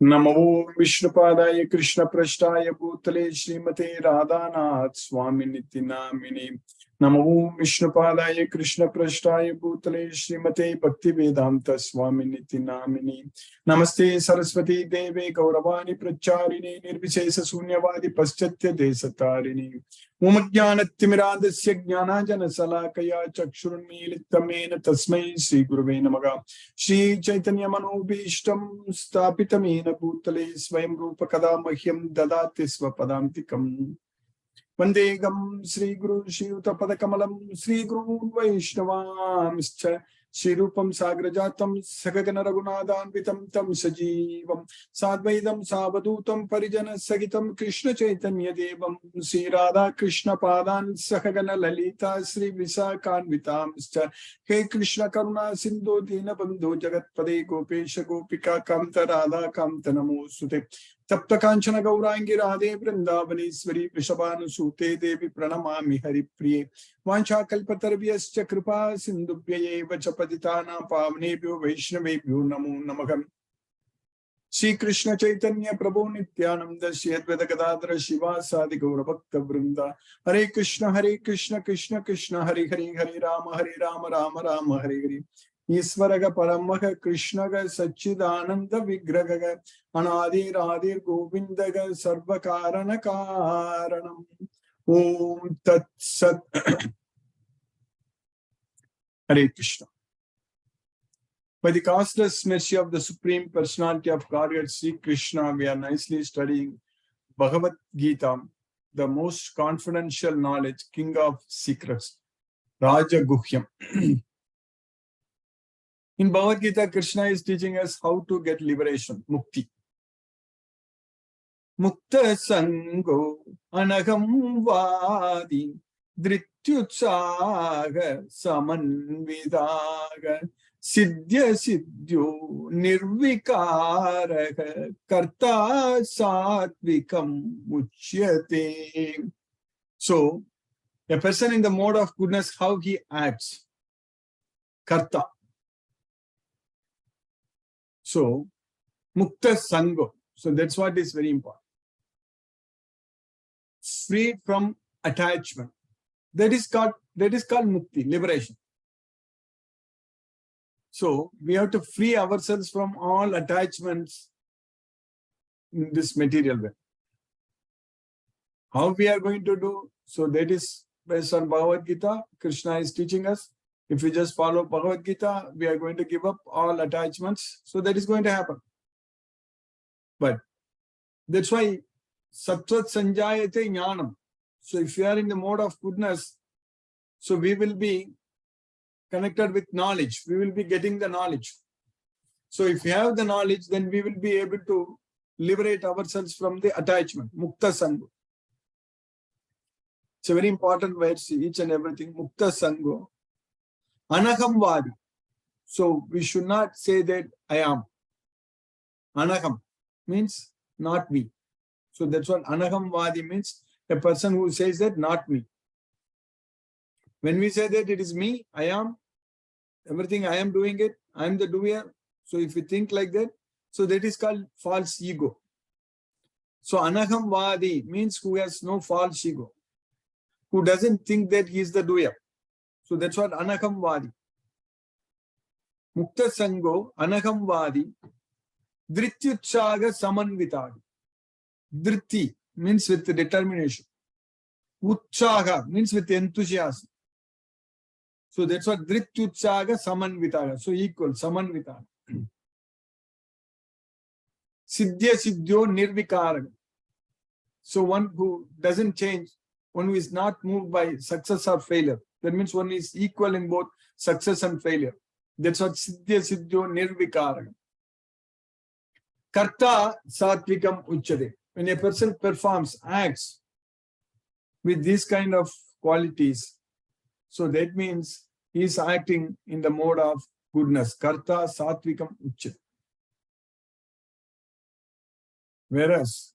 नमो विष्णुपादाय कृष्ण पृष्ठाय भूतले श्रीमते राधानाथ स्वामी निति नामिने। नमो विष्णुपादाय कृष्ण पृष्ठाय भूतले श्रीमते भक्ति वेदांत स्वामी निति नामिने। नमस्ते सरस्वती देवे गौरवाणी प्रचारिणे निर्विशेष शून्यवादी पश्चात्य देशतारिणे। मम ज्ञानतिमिरान्धस्य ज्ञानाञ्जनशलाकया चक्षुरुन्मीलितं येन तस्मै श्रीगुरुवे नमः। श्री चैतन्य मनोभीष्टं स्थापितं येन भूतले स्वयं रूप कदा मह्यं ददाति स्वपदान्तिकम्। वन्देऽहं श्रीगुरुं श्रीयुतपदकमलं श्रीगुरून् वैष्णवांश्च श्रीरूपं साग्रजातं सगगन रघुनाथान्वितं तं सजीवं साद्वैतं सावधूतं परिजनसहितं कृष्ण चैतन्य देवं श्रीराधा कृष्ण पादान् सहगन ललिता श्री विशाखान्वितांश्च। हे कृष्ण करुणा सिन्धु दीनबन्धु जगत्पदे गोपेश गोपिका कान्त राधा कान्त नमोऽस्तुते। तप्त कांचन गौरांगी राधे वृंदावनेश्वरी वृषभानुसूते देवी प्रणमामि हरिप्रिये। वाञ्छाकल्पतरुभ्यश्च कृपा सिन्धुभ्यैव च पतितानां पावनेभ्यो वैष्णवेभ्यो नमो नमः। श्री कृष्ण चैतन्य प्रभु नित्यानंद श्री अद्वैत गदाधर शिवासादि गौरभक्त वृंदा। हरे कृष्ण कृष्ण कृष्ण हरे हरे हरे राम राम राम हरे हरे। ईश्वर परम कृष्ण सच्चिदानंद विग्रह अनादिरादिर गोविंद सर्व कारण कारणम। ओम तत्सत। हरे Krishna. By the causeless mercy of the Supreme Personality of Godhead, Sri Krishna, we are nicely studying Bhagavad Gita, the most confidential knowledge, king of secrets, Raja Guhyam. In Bhagavad Gita, Krishna is teaching us how to get liberation, mukti. Mukta sango anagam vadi dhrityutsaga samanvidaga siddhya siddhyo nirvikaraha karta satvikam uchyate. So, a person in the mode of goodness, how he acts, karta. So, mukta sango. So that's what is very important. Freed from attachment. That is called mukti, liberation. So we have to free ourselves from all attachments in this material way. How we are going to do? So that is based on Bhagavad Gita. Krishna is teaching us. If we just follow Bhagavad Gita, we are going to give up all attachments. So that is going to happen. But that's why Sattvat Sanjayate Jnanam. So if you are in the mode of goodness, so we will be connected with knowledge. We will be getting the knowledge. So if we have the knowledge, then we will be able to liberate ourselves from the attachment. Mukta Sango. It's a very important word, each and everything. Mukta Sango. Anaham Vadi. So we should not say that I am. Anaham means not me. So that's what Anaham Vadi means. A person who says that not me. When we say that it is me, I am, everything I am doing it, I am the doer. So if you think like that, so that is called false ego. So Anaham Vadi means who has no false ego, who doesn't think that he is the doer. So that's what Anaham Vadi. Mukta Sango, Anaham Vadi, Dhrityutsaga Samanvitadi. Dhritti means with determination. Utsaga means with enthusiasm. So that's what Dhrityutsaga Samanvitaga. So equal, Samanvitaga. Siddhya Siddhyo Nirvikaraga. So one who doesn't change, one who is not moved by success or failure. That means one is equal in both success and failure. That's what Siddhya Siddhyo Nirvikaraga. Karta Satvikam Uchade. When a person performs, acts with these kind of qualities, so that means he is acting in the mode of goodness. Karta Satvikam Uchade. Whereas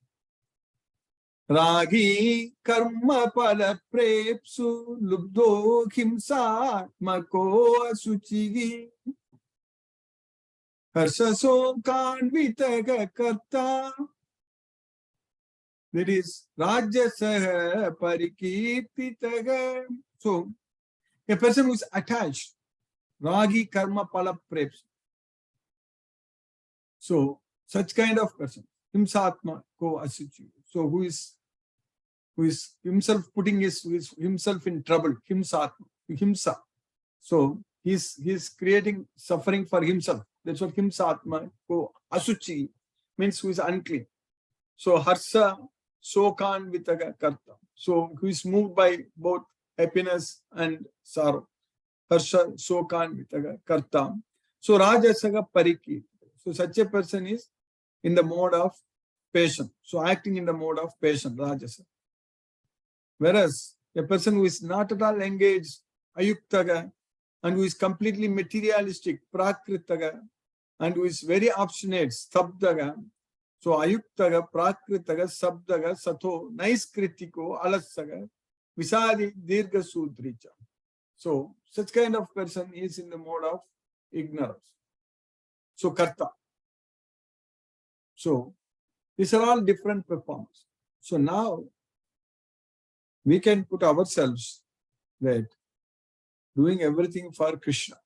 Ragi karma pala prepsu lubdo himsa mako asuchigi. Harsasokanvitaga karta. That is Rajasaha Parikirtitaga. So, a person who is attached, Ragi Karma Pala Preps. So, such kind of person, Himsatma Ko Asichu. So, who is himself putting himself in trouble, Himsatma, Himsa. So, he's creating suffering for himself. That's what Himsatma Ko Asuchi means, who is unclean. So, Harsa Sokan Vitaga Karta. So, who is moved by both happiness and sorrow. Harsha Sokan Vitaga Karta. So, Rajasaga Pariki. So, such a person is in the mode of passion. So, acting in the mode of passion, Rajasa. Whereas, a person who is not at all engaged, Ayuktaga, and who is completely materialistic, Prakritaga, and who is very obstinate, Stabdaga. So, Ayuktaga, Prakritaga, Sabdaga, Sato, Naiskritiko, Alasaga, Visadi, Dirga Sudricha. So, such kind of person is in the mode of ignorance. So, Karta. So, these are all different performances. So, now we can put ourselves that doing everything for Krishna.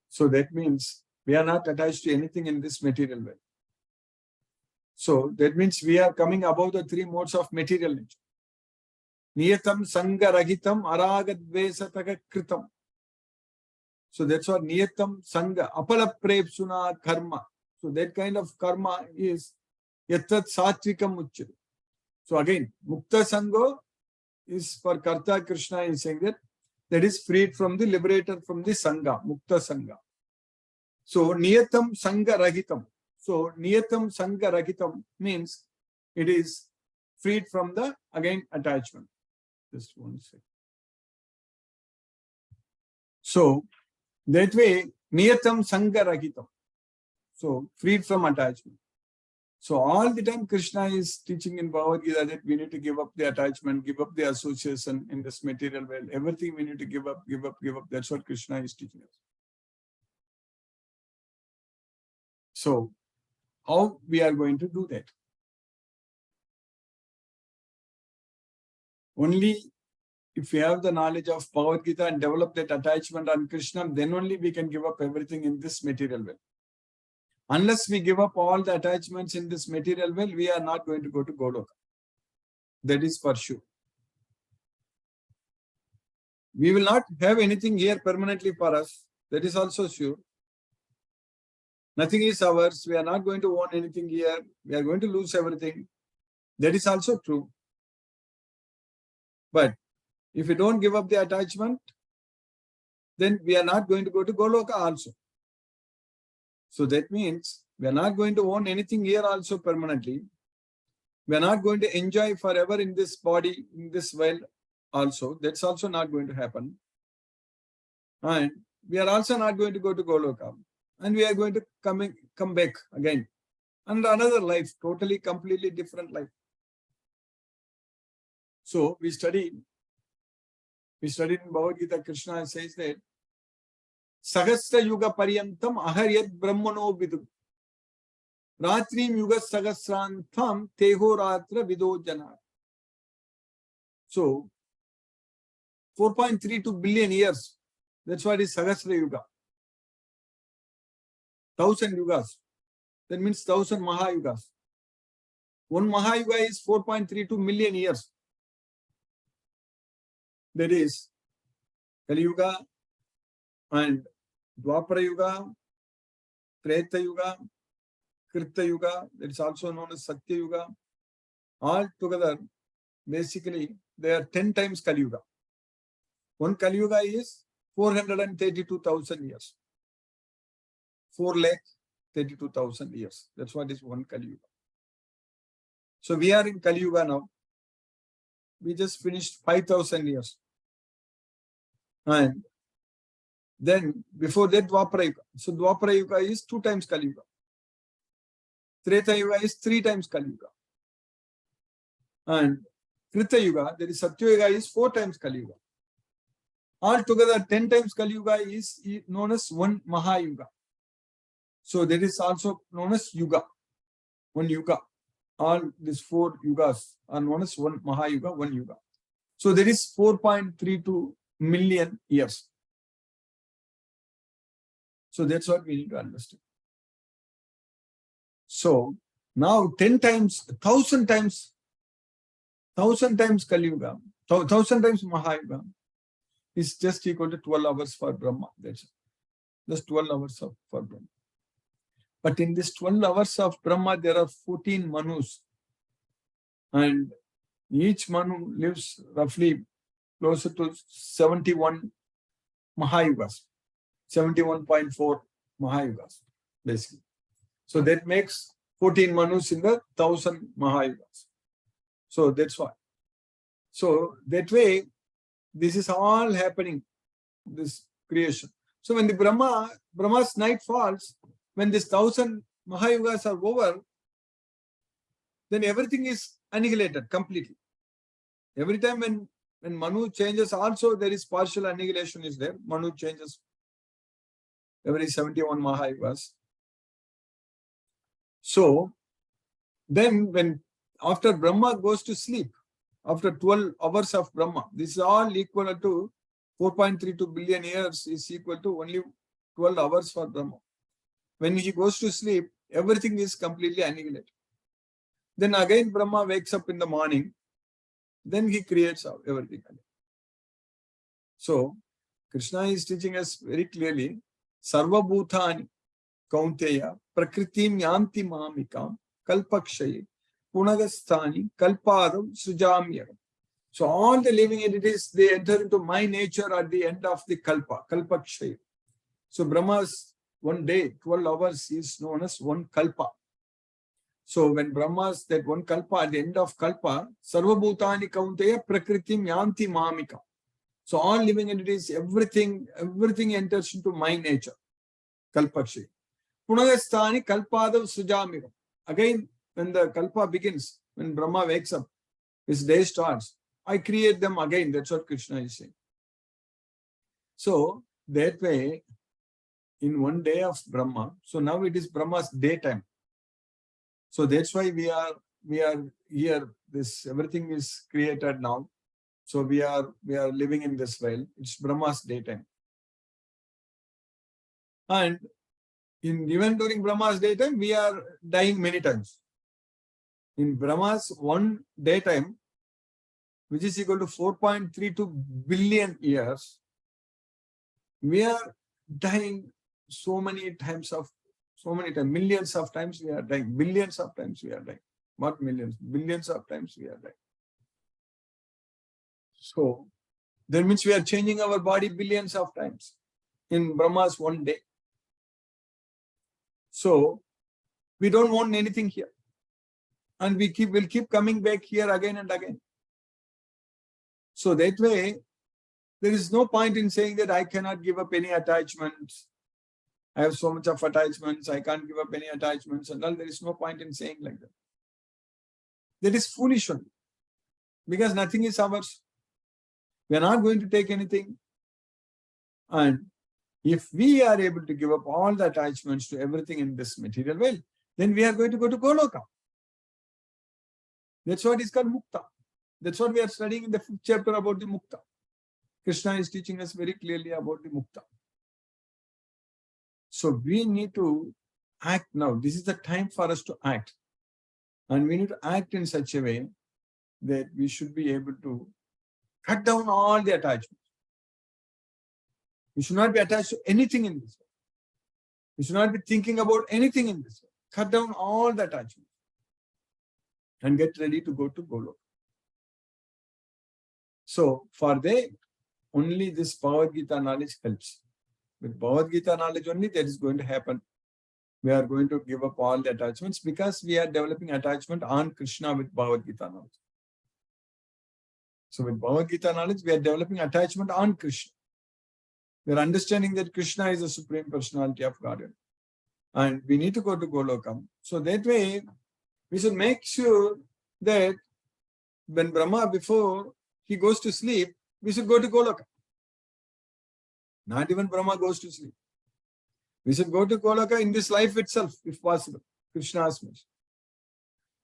So, that means we are not attached to anything in this material world. So, that means we are coming above the three modes of material nature. Niyatam Sangha Ragitam Aragadvesataka Kritam. So, that's what Niyatam Sangha, Apala Prepsuna Karma. So, that kind of karma is Yatat Satvikam Uchchari. So, again, Mukta Sangha is for Karta. Krishna is saying that is freed from the liberator from the Sangha, Mukta Sangha. So, Niyatam Sangha Ragitam. So, Niyatam Sangha Ragitam means it is freed from the, again, attachment. Just one second. So, that way, Niyatam Sangha Ragitam. So, freed from attachment. So, all the time Krishna is teaching in Bhagavad Gita that we need to give up the attachment, give up the association in this material world. Everything we need to give up, give up, give up. That's what Krishna is teaching us. So, how we are going to do that? Only if we have the knowledge of Bhagavad Gita and develop that attachment on Krishna, then only we can give up everything in this material world. Unless we give up all the attachments in this material world, we are not going to go to Goloka. That is for sure. We will not have anything here permanently for us. That is also sure. Nothing is ours. We are not going to own anything here. We are going to lose everything. That is also true. But if we don't give up the attachment, then we are not going to go to Goloka also. So that means we are not going to own anything here also permanently. We are not going to enjoy forever in this body, in this world also. That's also not going to happen. And we are also not going to go to Goloka. And we are going to come back again. And another life, totally, completely different life. So we studied in Bhagavad Gita, Krishna says that Sahasra Yuga Paryantam Aharyat Brahmano Vidu. Ratrim Yuga Sahasrantam Teho Ratra Vido Jana. So 4.32 billion years. That's what is Sahasra Yuga. 1000 yugas. That means 1000 Mahayugas. One Mahayuga is 4.32 million years. That is Kali Yuga and Dwapara Yuga, Treta Yuga, Krita Yuga, that is also known as Satya Yuga. All together, basically, they are 10 times Kali Yuga. One Kali Yuga is 432,000 years. 4,32,000 years. That's what is one Kali Yuga. So we are in Kali Yuga now. We just finished 5,000 years. And then before that Dwapara Yuga. So Dwapara Yuga is 2 times Kali Yuga. Treta Yuga is 3 times Kali Yuga. And Krita Yuga, that is Satya Yuga, is 4 times Kali Yuga. Altogether 10 times Kali Yuga is known as one Mahayuga. So that is also known as Yuga. One Yuga. All these 4 yugas are known as one Mahayuga, one Yuga. So there is 4.32 million years. So that's what we need to understand. So now 10 times, 1,000 times Kali Yuga, 1,000 times Mahayuga is just equal to 12 hours for Brahma. That's it. Just 12 hours for Brahma. But in this 12 hours of Brahma, there are 14 Manus. And each Manu lives roughly closer to 71 Mahayugas. 71.4 Mahayugas, basically. So that makes 14 Manus in the 1,000 Mahayugas. So that's why. So that way, this is all happening, this creation. So when the Brahma's night falls, when this 1,000 Mahayugas are over, then everything is annihilated completely. Every time when Manu changes, also there is partial annihilation is there. Manu changes every 71 Mahayugas. So then when after Brahma goes to sleep, after 12 hours of Brahma, this is all equal to 4.32 billion years is equal to only 12 hours for Brahma. When he goes to sleep, everything is completely annihilated. Then again Brahma wakes up in the morning, then he creates everything again. So Krishna is teaching us very clearly, Sarva Bhutani Kaunteya Prakritim Yanti Mamikam Kalpakshaye Punagastani Kalpadam Sujamyam. So all the living entities, they enter into my nature at the end of the Kalpa, Kalpakshaye. So Brahma's one day, 12 hours is known as one Kalpa. So when Brahma's that one Kalpa, at the end of Kalpa, Sarva Bhutani Kaunteya Prakritim Yanti Mamikam. So all living entities, everything enters into my nature. Kalpakshaye. Punagastani Kalpadav Sujamikam. Again, when the Kalpa begins, when Brahma wakes up, his day starts, I create them again. That's what Krishna is saying. So that way, in one day of Brahma, so now it is Brahma's daytime. So that's why we are here. This everything is created now. So we are living in this world. It's Brahma's daytime. And even during Brahma's daytime, we are dying many times. In Brahma's one daytime, which is equal to 4.32 billion years, we are dying millions of times we are dying, billions of times we are dying, not millions, billions of times we are dying. So that means we are changing our body billions of times in Brahma's one day. So we don't want anything here. And we'll keep coming back here again and again. So that way, there is no point in saying that I cannot give up any attachments. I have so much of attachments, I can't give up any attachments and all. There is no point in saying like that. That is foolish only. Because nothing is ours. We are not going to take anything. And if we are able to give up all the attachments to everything in this material world, then we are going to go to Goloka. That's what is called Mukta. That's what we are studying in the 5th chapter about the Mukta. Krishna is teaching us very clearly about the Mukta. So we need to act now. This is the time for us to act. And we need to act in such a way that we should be able to cut down all the attachments. We should not be attached to anything in this world. We should not be thinking about anything in this world. Cut down all the attachments and get ready to go to Goloka. So for that, only this Bhagavad Gita knowledge helps. With Bhagavad Gita knowledge only, that is going to happen. We are going to give up all the attachments because we are developing attachment on Krishna with Bhagavad Gita knowledge. So with Bhagavad Gita knowledge, we are developing attachment on Krishna. We are understanding that Krishna is the Supreme Personality of Godhead. And we need to go to Golokam. So that way, we should make sure that when Brahma, before he goes to sleep, we should go to Goloka. Not even Brahma goes to sleep. We should go to Goloka in this life itself, if possible. Krishna's mission.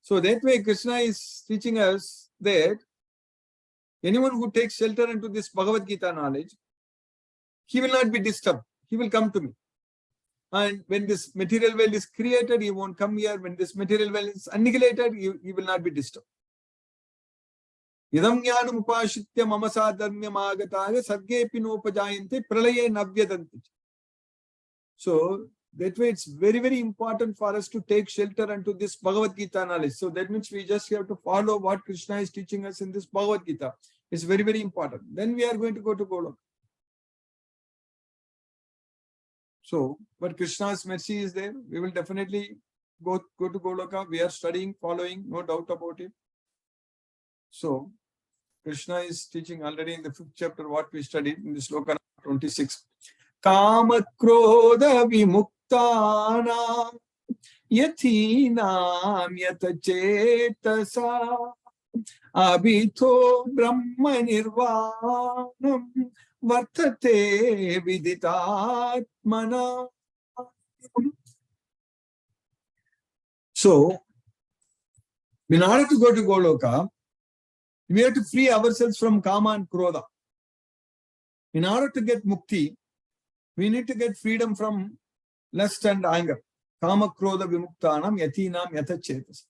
So that way, Krishna is teaching us that anyone who takes shelter into this Bhagavad Gita knowledge, he will not be disturbed. He will come to me. And when this material world is created, he won't come here. When this material world is annihilated, he will not be disturbed. Idam jnanam upashitya mama sadharmyam agataya sargepi nopajayante pralaye navyadanti. So that way it's very, very important for us to take shelter into this Bhagavad Gita knowledge. So that means we just have to follow what Krishna is teaching us in this Bhagavad Gita. It's very, very important. Then we are going to go to Goloka. So, but Krishna's mercy is there. We will definitely go to Goloka. We are studying, following, no doubt about it. So, Krishna is teaching already in the 5th chapter what we studied in this sloka 26. Kama krodha vimuktana yatinam yatachetasa abhito brahma nirvanam vartate viditatmana. So, in order to go to Goloka, we have to free ourselves from kama and krodha. In order to get mukti, we need to get freedom from lust and anger. Kama krodha vimuktanam yatinam yatachetas.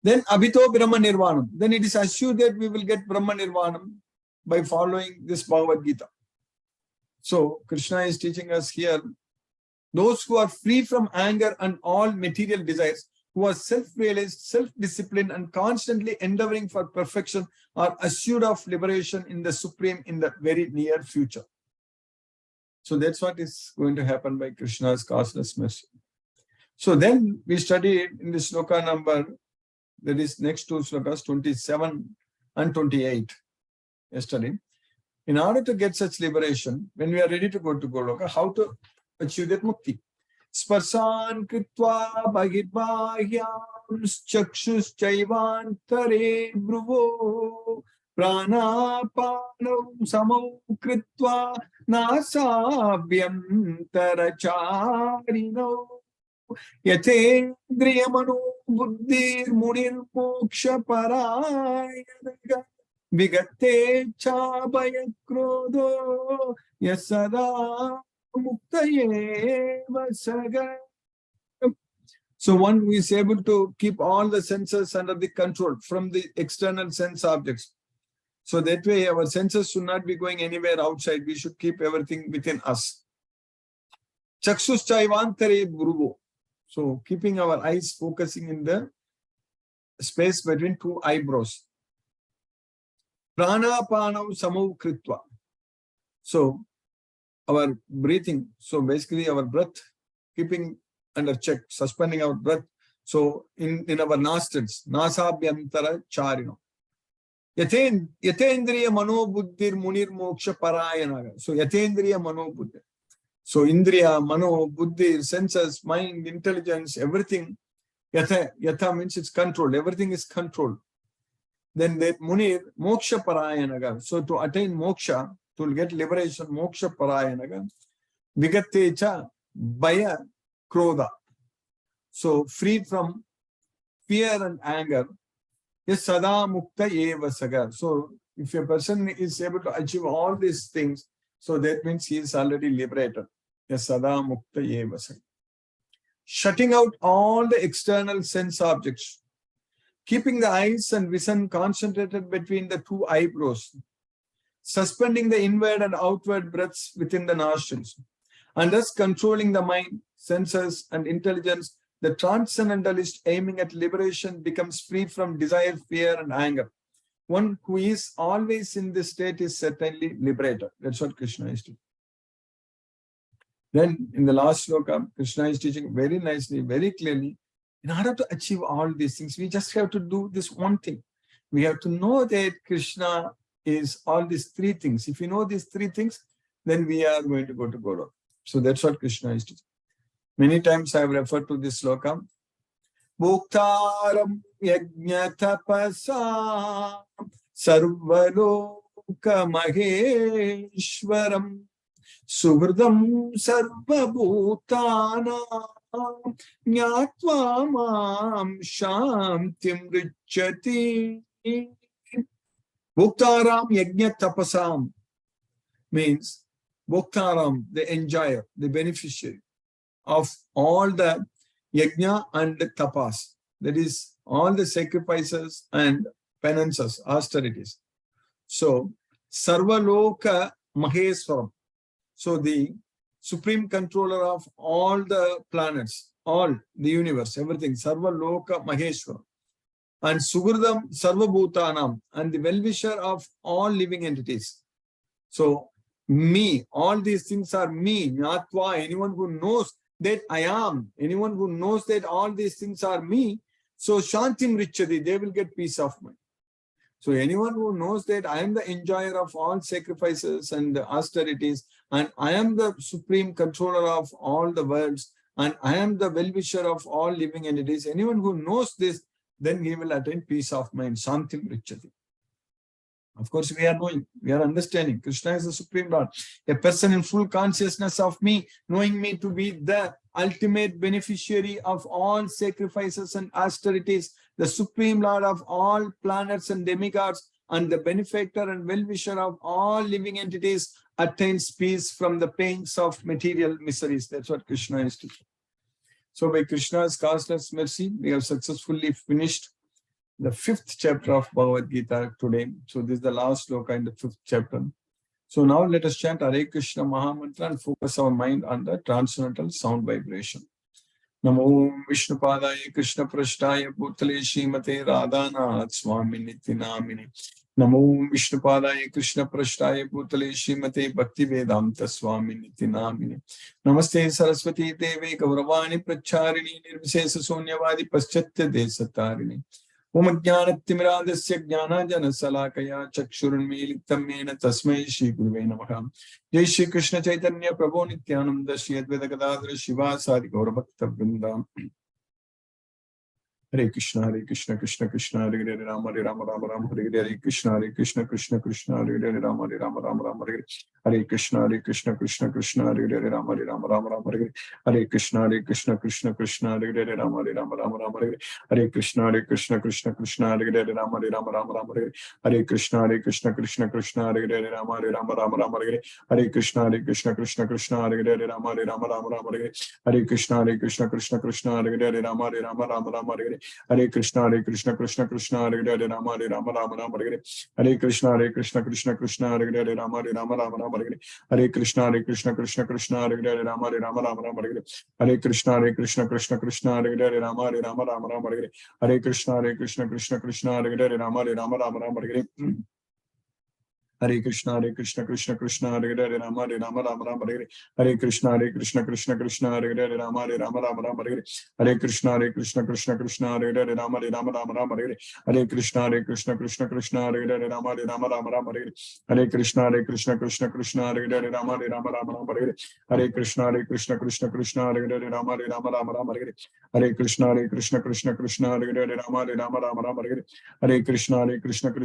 Then abhito brahma nirvanam. Then it is assured that we will get brahma nirvanam by following this Bhagavad Gita. So Krishna is teaching us here, those who are free from anger and all material desires, who are self-realized, self-disciplined, and constantly endeavoring for perfection, are assured of liberation in the Supreme in the very near future. So that's what is going to happen by Krishna's causeless mercy. So then we studied in the sloka number, that is next two slokas, 27 and 28 yesterday. In order to get such liberation, when we are ready to go to Goloka, how to achieve that mukti? Sparsan kritva bhagirbahyam chakshus chaivantare bruvo pranapanam samau kritva nasabhyam taracharino yatendriyamano buddhir munir moksha parayanaga vigate chabaya krodho yasada muktaye vasaga. So one who is able to keep all the senses under the control from the external sense objects. So that way our senses should not be going anywhere outside. We should keep everything within us. Chakshus chaivantare bhruvo. So keeping our eyes focusing in the space between two eyebrows. Pranapanam samau kritva. So our breathing, so basically our breath, keeping under check, suspending our breath. So in our nostrils, nasabhyantara charino. Yatendriya mano buddhir munir moksha parayanaga. So yatendriya mano buddhir. So indriya, mano, buddhir, senses, mind, intelligence, everything. Yatha means it's controlled. Everything is controlled. Then that munir moksha parayanaga. So to attain moksha, to get liberation, moksha parayanaga, vigatecha bhaya krodha. So freed from fear and anger, yes sada mukta eva saga. So if a person is able to achieve all these things, so that means he is already liberated. Yes sada mukta eva saga. Shutting out all the external sense objects, keeping the eyes and vision concentrated between the two eyebrows, suspending the inward and outward breaths within the nostrils, and thus controlling the mind, senses, and intelligence, the transcendentalist aiming at liberation becomes free from desire, fear, and anger. One who is always in this state is certainly liberated. That's what Krishna is doing. Then in the last sloka, Krishna is teaching very nicely, very clearly, in order to achieve all these things, we just have to do this one thing. We have to know that Krishna is all these three things. If you know these three things, then we are going to go to Goloka. So that's what Krishna is teaching. Many times I have referred to this sloka. Bhuktaram yajñatapasa sarvaloka maheshwaram Suhridam sarva bhutanam jnatva mam shantim richati. Bhuktaram yajna tapasam means Bhuktaram, the enjoyer, the beneficiary of all the yajna and the tapas. That is all the sacrifices and penances, austerities. So, Sarvaloka Maheswaram. So, the supreme controller of all the planets, all the universe, everything, Sarvaloka Maheswaram. And Sugurdam Sarvabhutanam, and the well-wisher of all living entities. So, me, all these things are me, Jnatva, anyone who knows that I am, anyone who knows that all these things are me, so Shantim Richadi, they will get peace of mind. So anyone who knows that I am the enjoyer of all sacrifices and austerities, and I am the supreme controller of all the worlds, and I am the well-wisher of all living entities, anyone who knows this, then he will attain peace of mind, Shantim Richati. Of course, we are knowing, we are understanding. Krishna is the Supreme Lord. A person in full consciousness of me, knowing me to be the ultimate beneficiary of all sacrifices and austerities, the Supreme Lord of all planets and demigods, and the benefactor and well-wisher of all living entities, attains peace from the pains of material miseries. That's what Krishna is teaching. So by Krishna's causeless mercy, we have successfully finished the 5th chapter of Bhagavad Gita today. So this is the last sloka in the 5th chapter. So now let us chant Hare Krishna Mahamantra and focus our mind on the transcendental sound vibration. Namo Vishnupadaya Krishna Prashtaya Bhutale Shrimate Radhanath Swami Niti Namini. Namo Vishnupadaya Krishna Prashtaya Bhutale Shrimate Bhakti Vedanta Swami Niti Namini. Namaste Saraswati Deve Gauravani Pracharini Nirvisesa Sonyavadi Paschatya Desatarini. Om Jnanatimirandasya Jnanajana Salakaya Chakshurunmilitam Mena Tasmai Shri Guruve Namaha. Jai Shri Krishna Chaitanya Prabhu Nityananda Shri Advaita Gadadhara Shiva Sadi Gaurabhakta Vrindam. Hare Krishna Krishna Krishna Hare Hare Rama Rama Rama Hare Hare Krishna Krishna Krishna Hare Hare Rama Rama Hare Hare Krishna Krishna Krishna Hare Hare Rama Rama Hare Hare Krishna Krishna Krishna Hare Hare Rama Rama Hare Hare Krishna Krishna Krishna Hare Hare Rama Rama Hare Hare Krishna Krishna Krishna Hare Hare Rama Rama Hare Hare Krishna Krishna Krishna Hare Hare Rama Rama Hare Hare Krishna Krishna Krishna Hare Hare Rama Rama Hare Hare Krishna Krishna Hare Hare Rama Rama Hare Hare Krishna Krishna Hare Hare Rama Rama Hare Hare Krishna Krishna Hare Hare Rama Rama Hare Hare Krishna Krishna Hare Hare Rama Rama Hare Hare Krishna Krishna Hare Hare Rama Rama Hare Hare Krishna Krishna Hare Hare Rama Rama Hare Hare Krishna Krishna Hare Hare Rama Rama Hare Hare Krishna Krishna Hare Hare Rama Rama Hare Hare Krishna Krishna Hare Hare Rama Rama Hare Hare Krishna Krishna Hare Hare Rama Rama Hare Hare Krishna Krishna Hare Hare Rama Rama Hare Hare Krishna Krishna Hare Hare Rama Rama Hare Hare Krishna Krishna Hare Hare Rama Rama Hare Krishna Krishna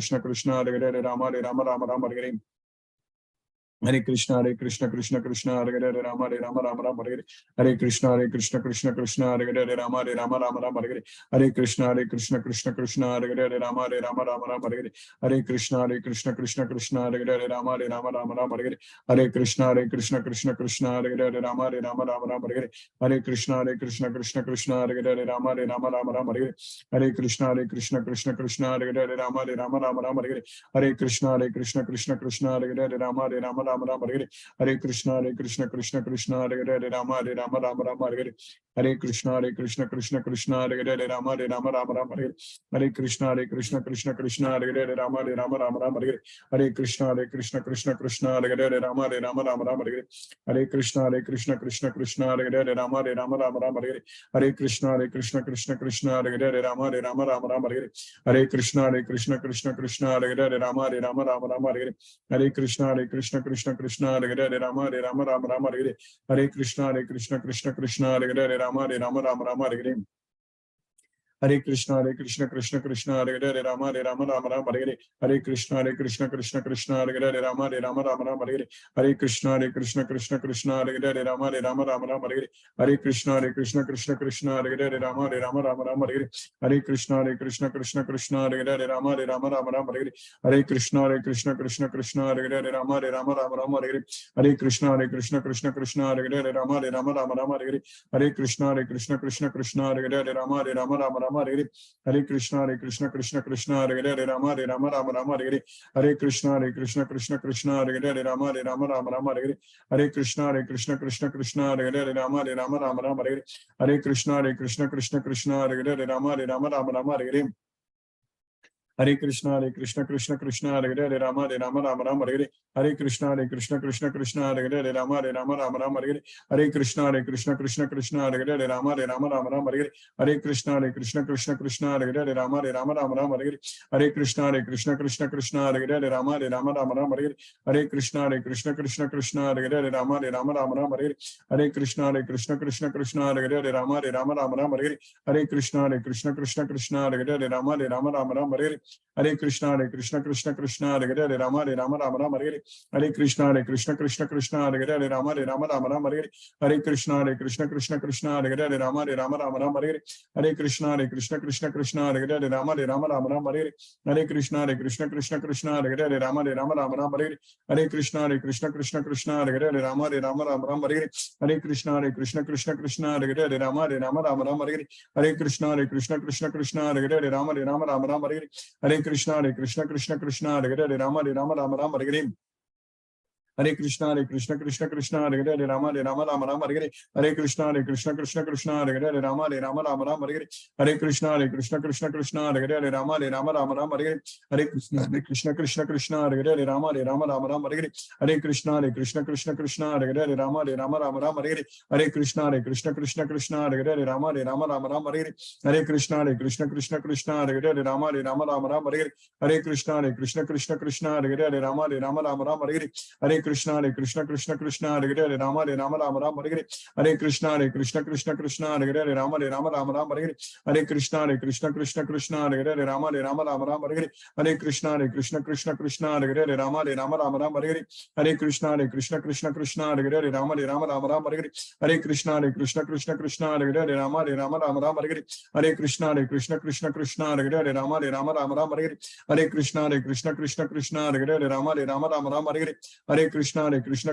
Hare Hare Rama Rama Hare Hare Krishna Krishna Hare Hare Rama Rama Hare Hare Krishna Krishna Hare Hare Rama Rama Hare Hare Krishna Krishna Hare Hare Rama Rama Hare Hare Krishna Krishna Hare Hare Rama Rama Hare Hare Krishna Krishna Hare Hare Rama Rama Hare Hare Krishna Krishna Hare Hare Rama Rama Hare Hare Krishna Krishna Hare Hare Rama Rama Hare Hare Krishna Krishna Hare Hare Rama Rama Hare Hare Krishna Krishna Hare Hare Rama Rama Hare Hare Krishna Krishna Hare Hare Rama Rama Hare Hare Krishna Krishna Hare Hare Rama Rama Hare Hare Krishna Krishna Hare Hare Rama Rama Hare Hare Krishna Krishna Hare Hare Rama Rama Hare Hare Krishna Krishna Hare Hare Rama Rama Hare Hare Krishna Krishna Hare Hare Rama Rama Hare Hare Krishna Krishna Hare Hare Rama Rama Hare Hare Krishna Krishna Krishna Hare Hare Rama Rama Rama Hare Hare Hare Krishna Krishna Krishna Hare Hare Rama Rama Hare Hare Hare Krishna Krishna Krishna Hare Hare Rama Rama Hare Hare Hare Krishna Krishna Hare Hare Rama Rama Hare Hare Hare Krishna Krishna Hare Hare Rama Rama Hare Hare Hare Krishna Krishna Hare Hare Rama Rama Hare Hare Hare Krishna Krishna Hare Hare Rama Rama Hare Hare Hare Krishna Krishna Hare Hare Rama Rama Hare Hare Hare Krishna Krishna Hare Hare Rama Rama Hare Hare Hare Krishna Krishna Hare Hare Rama Rama Hare Hare Hare Krishna Krishna Hare Hare Rama Rama Hare Hare Hare Krishna Krishna Hare Hare Rama Rama Hare Hare Hare Krishna Krishna Hare Hare Rama Rama Hare Hare Hare Krishna Krishna Hare Hare Rama Rama Hare Hare Hare Krishna Krishna Hare Hare Rama Rama Hare Hare Hare Krishna Krishna Hare Hare Rama Rama Hare Hare Hare Krishna Krishna Hare Hare Rama Rama Hare Hare Hare Krishna Krishna Hare Hare Rama Rama Hare Hare Hare Krishna Krishna Hare Hare Rama Rama Hare Hare Hare Krishna Krishna Hare Hare Rama Rama Hare Hare Hare Krishna Krishna Hare Hare Rama Rama Hare Hare Hare Krishna Krishna Hare Hare Rama Rama Hare Hare Hare Krishna Krishna Hare Hare Rama Rama Hare Hare Hare Krishna Krishna Hare Hare Rama Rama Hare Hare Hare Krishna Krishna Hare Hare Rama Rama Hare Hare Hare Krishna Krishna Hare Hare Rama Rama Hare Hare Hare Krishna Krishna Hare Hare Rama Rama Hare Hare Hare Krishna Krishna Hare Hare Rama Rama Hare Hare Hare Krishna Krishna Hare Hare Rama Rama Hare Hare Hare Krishna Krishna Hare Hare Rama Rama Hare Hare Hare Krishna Krishna Hare Hare Rama Rama Hare Hare Hare Krishna Krishna Hare Hare Rama Rama Hare Hare Hare Krishna Krishna Hare Hare Rama Rama Hare Hare Hare Krishna Krishna Hare Hare Rama Rama Hare Hare Hare Krishna Krishna Hare Hare Rama Rama Hare Hare Hare Krishna Krishna Hare Hare Rama Rama Hare Hare Hare Krishna Krishna Hare Hare Rama Rama Hare Hare Hare Krishna Krishna Hare Hare Rama Rama Hare Hare Hare Krishna Krishna Hare Hare Rama Rama Hare Hare Hare Krishna Krishna Hare Hare Rama Rama Hare Hare Hare Krishna Krishna Hare Hare Rama Rama Hare Hare Hare Krishna Krishna Hare Hare Rama Rama Hare Hare Hare Krishna Krishna Hare Hare Rama Rama Hare Hare Hare Krishna Krishna Hare Hare Rama Rama Hare Hare Hare Krishna Krishna Hare Hare Rama Rama Hare Hare Hare Krishna Krishna Hare Hare Rama Rama Hare Hare Hare Krishna Krishna Hare Hare Rama Rama Hare Hare Hare Krishna Krishna Hare Hare Rama Rama Hare Hare Hare Krishna Krishna Hare Hare Rama Rama Hare Hare Hare Krishna Krishna Hare Hare Rama Rama Hare Hare Hare Krishna Krishna Hare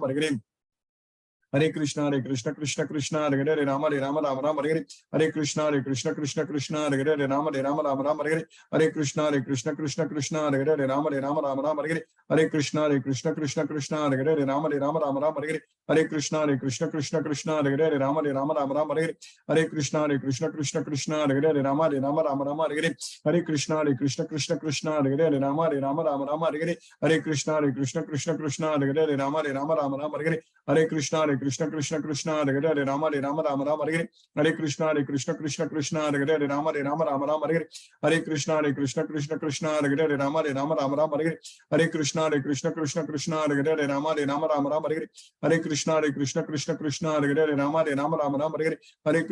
Hare Rama Rama Hare Hare Hare Krishna Krishna Hare Hare Rama Rama Hare Hare Hare Krishna Krishna Hare Hare Rama Rama Hare Hare Hare Krishna Krishna Hare Hare Rama Rama Hare Hare Hare Krishna Krishna Hare Hare Rama Rama Hare Hare Hare Krishna Krishna Hare Hare Rama Rama Hare Hare Hare Krishna Krishna Hare Hare Rama Rama Hare Hare Hare Krishna Krishna Hare Hare Rama Rama Hare Hare Hare Krishna Krishna Hare Hare Rama Rama Hare Hare Hare Krishna Krishna Hare Hare Rama Rama Hare Hare Hare Krishna Krishna Hare Hare Rama Rama Hare Hare Hare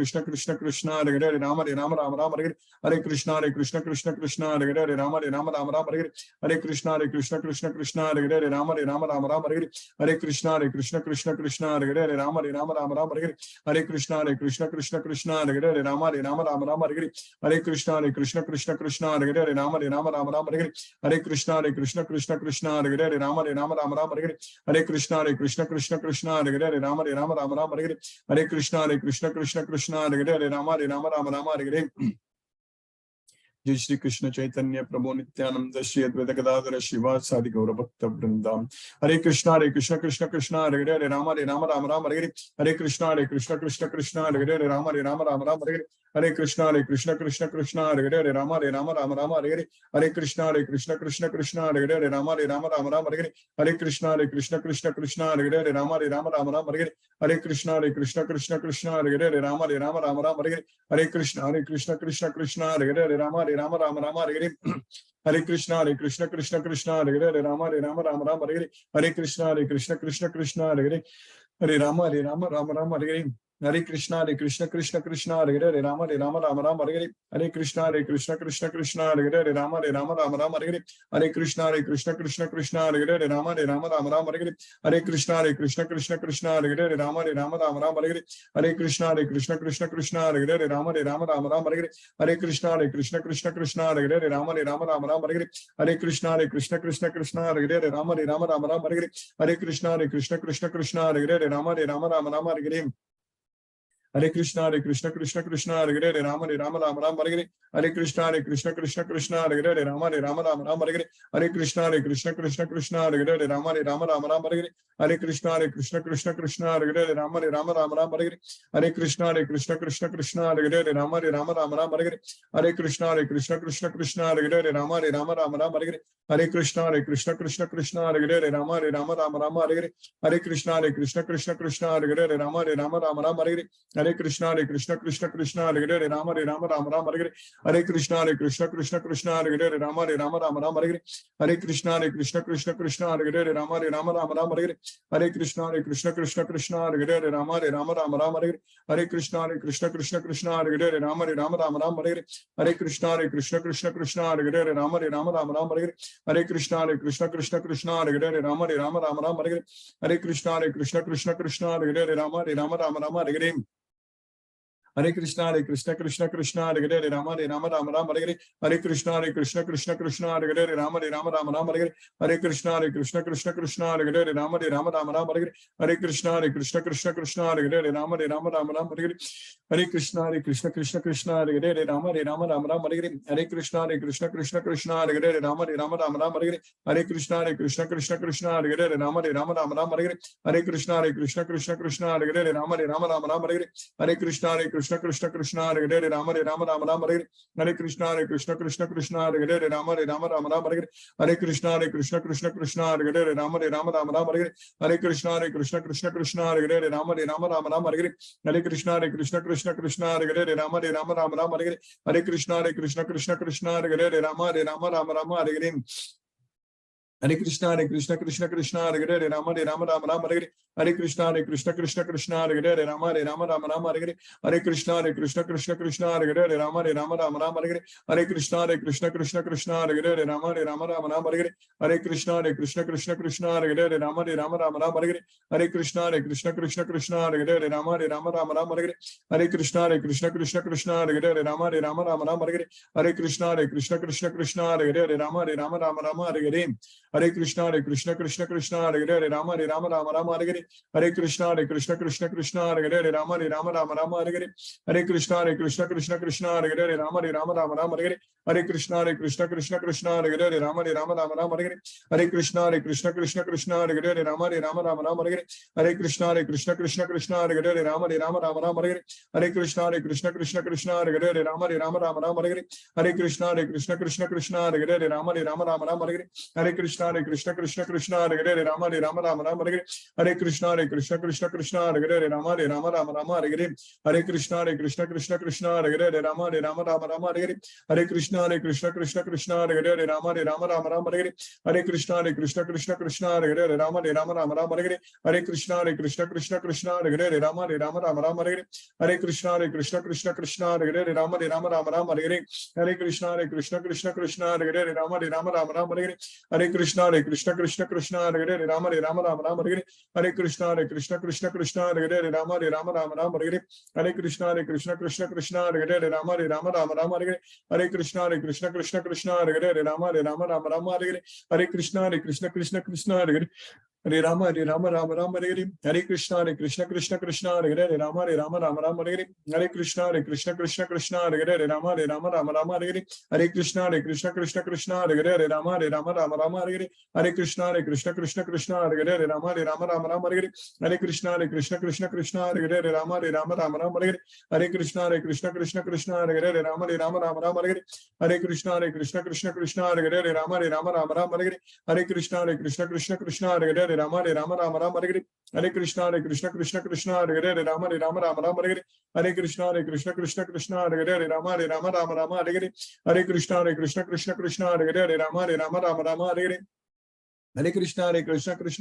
Krishna Krishna Hare Hare Rama Rama Hare Hare Hare Krishna Krishna Hare Hare Rama Rama Hare Hare Hare Krishna Krishna Hare Hare Rama Rama Hare Hare Hare Krishna Krishna Hare Hare Rama Rama Hare Hare Hare Krishna Krishna Hare Hare Rama Rama Hare Hare Hare Krishna Krishna Hare Hare Rama Rama Hare Hare Hare Krishna Krishna Hare Hare Rama Rama Hare Hare Hare Krishna Krishna Hare Hare Rama Rama Hare Hare Hare Krishna Krishna Hare Hare Rama Rama Hare Hare Jai Shri Krishna Chaitanya Prabhu Nityananda Shri Advaita Gadadhara Shivasadi Gaura Bhakta Vrindam Hare Krishna Krishna Hare Hare Rama Rama Hare Hare Hare Krishna Krishna Hare Hare Rama Rama Hare Hare Hare Krishna Krishna Hare Hare Rama Rama Hare Hare Hare Krishna Krishna Hare Hare Rama Rama Hare Hare Hare Krishna Krishna Hare Hare Rama Rama Hare Hare Hare Krishna Krishna Hare Hare Rama Rama Hare Hare Hare Krishna Krishna Hare Hare Rama Hare Rama Rama Rama Hare Hare. Hare Krishna Krishna Krishna Hare Hare, Hare Rama Rama Rama Hare Hare. Hare Krishna Krishna Krishna Hare Hare, Hare Rama Rama Rama Hare Hare. Hare Krishna Krishna Krishna Hare Hare, Hare Rama Rama Rama Hare Hare. Hare Krishna Krishna Krishna Hare Hare, Hare Rama Rama Hare Hare. Hare Krishna Krishna Krishna Hare Hare, Hare Rama Rama Hare Hare. Hare Krishna Krishna Krishna Hare Hare, Hare Rama Rama Hare Hare. Hare Krishna Krishna Krishna Hare Hare, Hare Rama Rama Hare Hare. Hare Krishna Krishna Krishna Hare Hare, Hare Rama Rama Hare Hare. Hare Krishna Krishna Krishna Hare Hare, Hare Rama Rama Hare Hare. Hare Krishna Krishna Krishna Hare Hare, Hare Rama Rama Hare Hare. Hare Krishna Krishna Hare Hare, Hare Rama Rama Hare Hare. Hare Krishna Krishna Krishna Hare Hare, Hare Rama Rama Hare Hare. Hare Krishna Krishna Krishna Hare Hare, Hare Rama Rama Hare Hare. Hare Krishna Krishna Krishna Hare Hare, Hare Rama Rama Hare Hare. Hare Krishna Krishna Krishna Hare Hare, Hare Rama Rama Hare Hare. Hare Krishna Krishna Krishna Hare Hare, Hare Rama Rama Hare Hare. Hare Krishna Krishna Krishna Hare Hare, Hare Rama Rama Hare Hare. Hare Krishna Krishna Krishna Hare Hare, Hare Rama Rama Hare Hare. Hare Krishna Krishna Krishna Hare Hare, Hare Rama Rama Hare Hare. Hare Krishna Krishna Krishna Hare Hare, Hare Rama Rama Hare Hare. Hare Krishna Krishna Krishna Hare Hare, Hare Rama Rama Hare Hare. Hare Krishna Krishna Krishna Hare Hare, Hare Rama Rama Hare Hare. Hare Krishna Krishna Krishna Hare Hare, Hare Rama Rama Hare Hare. Hare Krishna Krishna Krishna Hare Hare, Hare Rama Rama Hare Hare. Hare Krishna Krishna Krishna Hare Hare, Hare Rama Rama Hare Hare. Hare Krishna Krishna Krishna Hare Hare, Hare Rama Rama Hare Hare. Hare Krishna Krishna Hare Hare, Hare Rama Rama Hare Hare. Hare Krishna Krishna Krishna Hare Hare, Hare Rama Rama Hare Hare. Hare Krishna Krishna Krishna Hare Hare, Hare Rama Rama Hare Hare. Hare Krishna Krishna Krishna Hare Hare, Hare Rama Rama Hare Hare. Hare Krishna Krishna Krishna Hare Hare, Hare Rama Rama Hare Hare. Hare Krishna Krishna Krishna Hare Hare, Hare Rama Rama Hare Hare. Hare Krishna Krishna Krishna Hare Hare, Hare Rama Rama Hare Hare. Hare Krishna Krishna Krishna Hare Hare, Hare Rama Rama Hare Hare. Hare Krishna Krishna Krishna Hare Hare, Hare Rama Rama Hare Hare. Hare Krishna Krishna Krishna Hare Hare, Hare Rama Rama Hare Hare. Hare Krishna Krishna Krishna Hare Hare, Hare Rama Rama Hare Hare. Hare Krishna Krishna Krishna Hare Hare, Hare Rama Rama Hare Hare. Hare Krishna Krishna Krishna Hare Hare, Hare Rama Rama Hare Hare. Hare Krishna Krishna Krishna Hare Hare, Hare Rama Rama Hare Hare. Hare Krishna Krishna Hare Hare, Hare Rama Rama Hare Hare. Hare Krishna Krishna Krishna Hare Hare, Hare Rama Rama Hare Hare. Hare Krishna Krishna Krishna Hare Hare, Hare Rama Rama Hare Hare. Hare Krishna Krishna Krishna Hare Hare, Hare Rama Rama Hare Hare. Hare Krishna Krishna Krishna Hare Hare, Hare Rama Rama Hare Hare. Hare Krishna Krishna Krishna Hare Hare, Hare Rama Rama Hare Hare. Hare Krishna Krishna Krishna Hare Hare, Hare Rama Rama Hare Hare. Hare Krishna Krishna Krishna Hare Hare, Hare Rama Rama Hare Hare. Hare Krishna Krishna Hare Hare, Hare Rama Rama Hare Hare. Hare Krishna Krishna Krishna Hare Hare, Hare Rama Rama Hare Hare. Hare Krishna Krishna Krishna Hare Hare, Hare Rama Rama Hare Hare. Hare Krishna Krishna Krishna Hare Hare, Hare Rama Rama Hare Hare. Hare Krishna Krishna Krishna Hare Hare, Hare Rama Rama Hare Hare. Hare Krishna Krishna Krishna Hare Hare, Hare Rama Rama Hare Hare. Hare Krishna Krishna Krishna Hare Hare, Hare Rama Rama Hare Hare. Hare Krishna Krishna Krishna Hare Hare, Hare Rama Rama Hare Hare. Hare Krishna Krishna Krishna Hare Hare, Hare Rama Rama Hare Hare. Hare Krishna Krishna Krishna Hare Hare, Hare Rama Rama Hare Hare. Hare Krishna Krishna Krishna Hare Hare, Hare Rama Rama Hare Hare. Hare Krishna Krishna Krishna Hare Hare, Hare Rama Rama Hare Hare. Hare Krishna Krishna Krishna Hare Hare, Hare Rama Rama Hare Hare. Hare Krishna Krishna Krishna Hare Hare, Hare Rama Rama Hare Hare. Hare Krishna Krishna Krishna Hare Hare, Hare Rama Rama Hare Hare. Hare Krishna Krishna Krishna Hare Hare, Hare Rama Rama Hare Hare. Hare Krishna Krishna Krishna Hare Hare, Hare Rama Rama Hare Hare. Hare Krishna Krishna Krishna Hare Hare, Hare Rama Rama Hare Hare. Hare Krishna Krishna Krishna Hare Hare, Hare Rama Rama Hare Hare. Hare Krishna Krishna Krishna Hare Hare, Hare Rama Rama Hare Hare. Hare Krishna Krishna Krishna Hare Hare, Hare Rama Rama Hare Hare. Hare Krishna Krishna Krishna Hare Hare, Hare Rama Rama Hare Hare. Hare Krishna Krishna Krishna Hare Hare, Hare Rama Rama Hare Hare. Hare Krishna Krishna Krishna Hare Hare, Hare Rama Rama Hare Hare. Hare Krishna Krishna Krishna Hare Hare, Hare Rama Rama Hare Hare. Hare Krishna Krishna Krishna Hare Hare, Hare Rama Rama Hare Hare. Hare Krishna Krishna Krishna Hare Hare, Hare Rama Rama Hare Hare. Hare Krishna Krishna Krishna Hare Hare, Hare Rama Rama Hare Hare. Hare Krishna Krishna Krishna Hare Hare, Hare Rama Hare Rama Rama Rama Hare Hare. Hare Krishna Krishna Krishna Hare Hare Hare Rama Rama Rama Hare Hare. Hare Krishna Krishna Hare Hare Hare Rama Rama Rama Hare Hare. Hare Krishna Krishna Hare Hare Hare Rama Rama Rama Hare Hare. Hare Krishna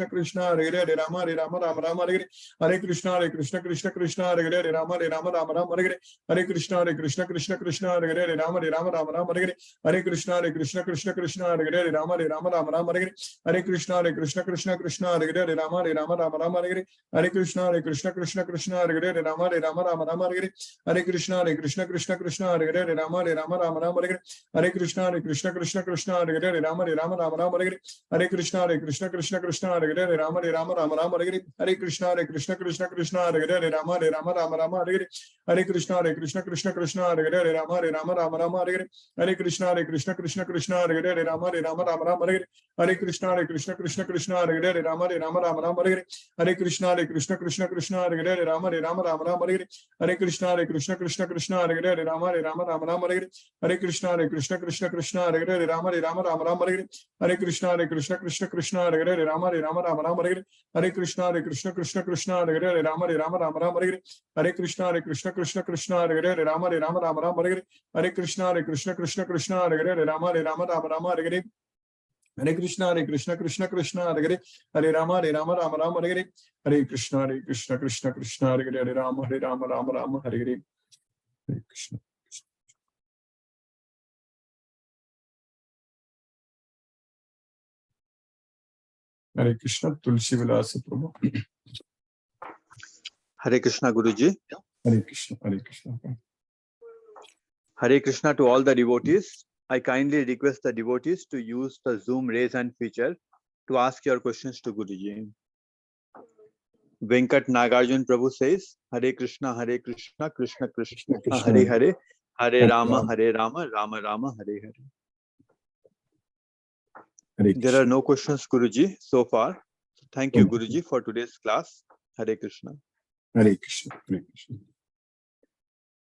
Krishna Hare Hare Rama Rama Rama Hare Hare. Hare Krishna Krishna Hare Hare Rama Rama Rama Hare Hare. Hare Krishna Krishna Hare Hare Rama Rama Rama Hare Hare. Hare Krishna Krishna Hare Hare Rama Rama Rama Hare Hare. Hare Krishna Krishna Hare Hare Rama Rama Rama Hare Hare. Hare Krishna Krishna Hare Hare Rama Rama Rama Hare Hare. Hare Krishna Krishna Hare Hare Rama Rama Rama Hare Hare. Hare Krishna Krishna Hare Hare Rama Rama Rama Hare Hare. Hare Krishna Krishna Hare Hare Rama Rama Hare Hare. Hare Krishna Krishna Hare Hare Rama Rama Hare Hare. Hare Krishna Krishna Hare Hare Rama Rama Hare Hare. Hare Krishna Krishna Hare Hare Rama Rama Hare Hare. Hare Krishna Krishna Hare Hare Rama Rama Hare Hare. Hare Krishna Krishna Hare Hare Rama Rama Hare Hare. Hare Krishna Krishna Hare Hare Rama Rama Hare Hare. Hare Krishna Krishna Hare Hare Rama Rama Hare Hare. Hare Krishna Krishna Hare Hare Rama Rama Hare Hare. Hare Krishna Krishna Hare Hare Rama Rama Hare Hare. Hare Krishna Krishna Hare Hare Rama Rama Hare Hare. Hare Krishna Krishna Hare Hare Rama Rama Hare Hare. Hare Krishna Krishna Hare Hare. Hare Rama Rama Hare Hare. Hare Krishna Krishna Hare Hare Rama Rama Hare Hare. Hare Krishna. Hare Krishna, Tulsi Vilasa Prabhu. Hare Krishna Guruji. Hare Krishna, Hare Krishna. Hare Krishna to all the devotees. I kindly request the devotees to use the Zoom raise hand feature to ask your questions to Guruji. Venkat Nagarjun Prabhu says, Hare Krishna, Krishna Krishna, Hare Hare, Hare Rama, Rama Rama, Hare Hare. There are no questions, Guruji, so far. Thank you, Guruji, for today's class. Hare Krishna. Hare Krishna, Hare Krishna.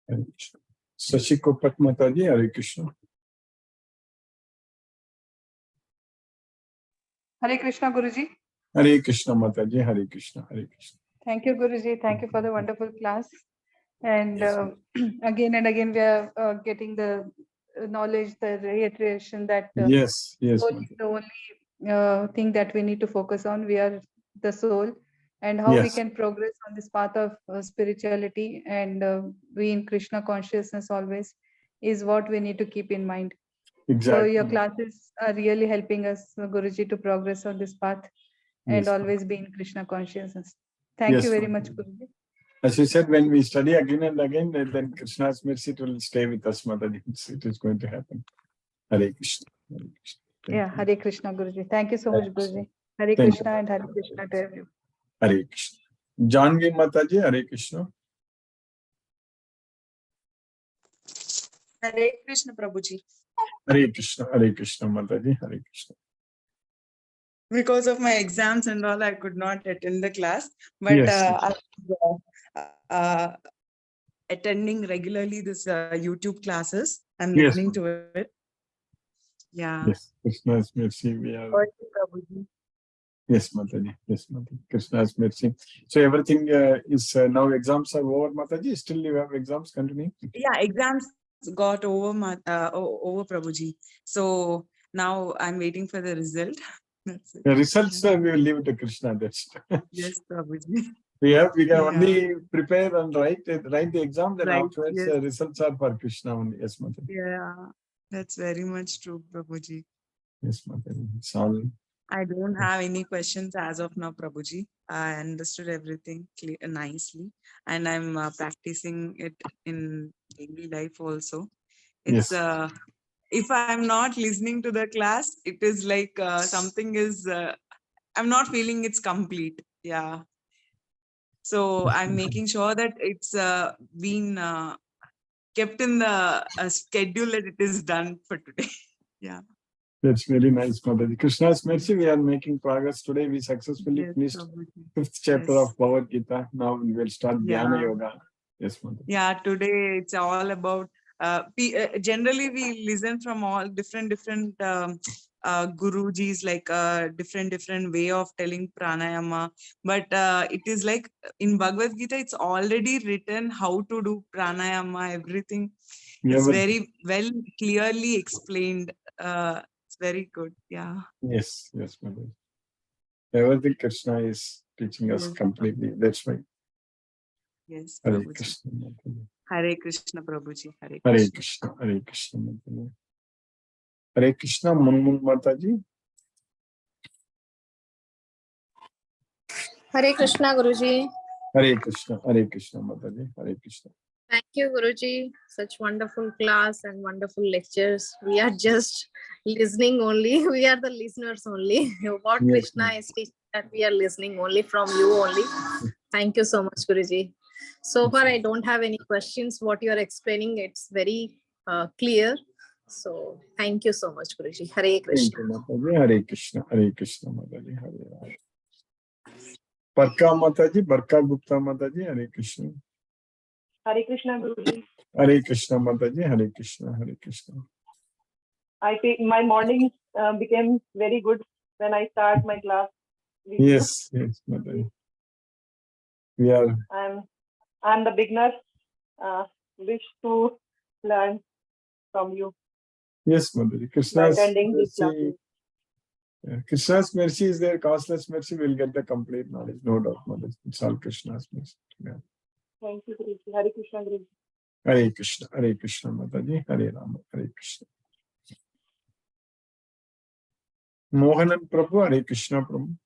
Hare Krishna. Sashiko Patmataji, Hare Krishna. Hare Krishna, Guruji. Hare Krishna, Mataji, Hare Krishna, Hare Krishna. Thank you, Guruji. Thank you for the wonderful class. And Yes, again and again, we are getting the knowledge, the reiteration that yes, soul is the only thing that we need to focus on. We are the soul, and how we Yes. can progress on this path of spirituality and be in Krishna consciousness always is what we need to keep in mind. Exactly. So your classes are really helping us, Guruji, to progress on this path and Yes. always be in Krishna consciousness. Thank Yes, you very ma'am. much, Guruji. As we said, when we study again and again, then Krishna's mercy will stay with us, Mataji. It is going to happen. Hare Krishna. Hare Krishna. Thank Yeah, you. Hare Krishna, Guruji. Thank you so Hare much, Krishna. Guruji. Hare Thank you. Krishna and Hare Krishna to everyone. Hare Krishna. Janvi Mataji, Hare Krishna. Hare Krishna, Prabhuji. Hare Krishna, Mataji, Hare Krishna. Because of my exams and all, I could not attend the class, but Yes. I was attending regularly this YouTube classes. I'm Yes, listening to it. Yeah. Yes, Krishna's mercy, we are. Thank you, Prabhuji. Yes, Mataji. Yes, Mataji. Krishna's mercy. So everything is now exams are over, Mataji. Still you have exams continuing? Yeah, exams got over, over, Prabhuji. So now I'm waiting for the result. That's it. The results we will leave it to Krishna. That's Yes, Prabhuji. we can Yeah. only prepare and write the exam. Then Right, afterwards, yes. results are for Krishna only. Yes, Mataji. Yeah, that's very much true, Prabhuji. Yes, Mataji. It's all. I don't have any questions as of now, Prabhuji. I understood everything nicely, and I'm practicing it in daily life also. It's Yes. if I'm not listening to the class, it is like something is I'm not feeling it's complete. Yeah. So I'm making sure that it's been kept in the schedule that it is done for today. Yeah. That's very nice, Mataji. Krishna's mercy, we are making progress. Today we successfully Yes, finished Prabhuji. 5th chapter Yes. of Bhagavad Gita. Now we will start Dhyana Yeah. Yoga. Yes, Mataji. Yeah, today it's all about generally we listen from all different Guruji's like a different way of telling pranayama. But it is like in Bhagavad Gita, it's already written how to do pranayama, everything. It's very well clearly explained. It's very good. Yeah. Yes, yes, Mother. Everything Krishna is teaching us Yes. completely. That's why. Yes, Hare Prabhuji. Krishna, Mataji. Hare Krishna, Prabhuji. Hare Krishna, Hare Krishna, Mataji. Hare Krishna, Munmun Mataji. Hare Krishna, Guruji. Hare Krishna, Mataji. Hare Krishna. Thank you, Guruji. Such wonderful class and wonderful lectures. We are just listening only. We are the listeners only. What Yes, Krishna is teaching, that we are listening only from you only. Thank you so much, Guruji. So far, I don't have any questions. What you are explaining, it's very clear. So thank you so much, Guruji. Hare Thank Krishna. you, Mataji. Hare Krishna, Mataji. Hare Rama. Barka Mataji, Barka Gupta Mataji. Hare Krishna. Hare Krishna, Guruji. Hare Krishna, Mataji. Hare Krishna, Hare Krishna. I think my morning became very good when I start my class. with you. Yes, yes, Mataji. We are. I'm the beginner. Wish to learn from you Yes, Mataji. by Krishna's attending these mercy, classes. Krishna's mercy is there. Costless mercy will get the complete knowledge. No doubt, Mataji. It's all Krishna's mercy. Yeah. Thank you, Guruji. Hare Krishna, Guruji. Hare Krishna, Mataji. Hare Rama, Hare Krishna. Mohanan Prabhu, Hare Krishna Prabhu.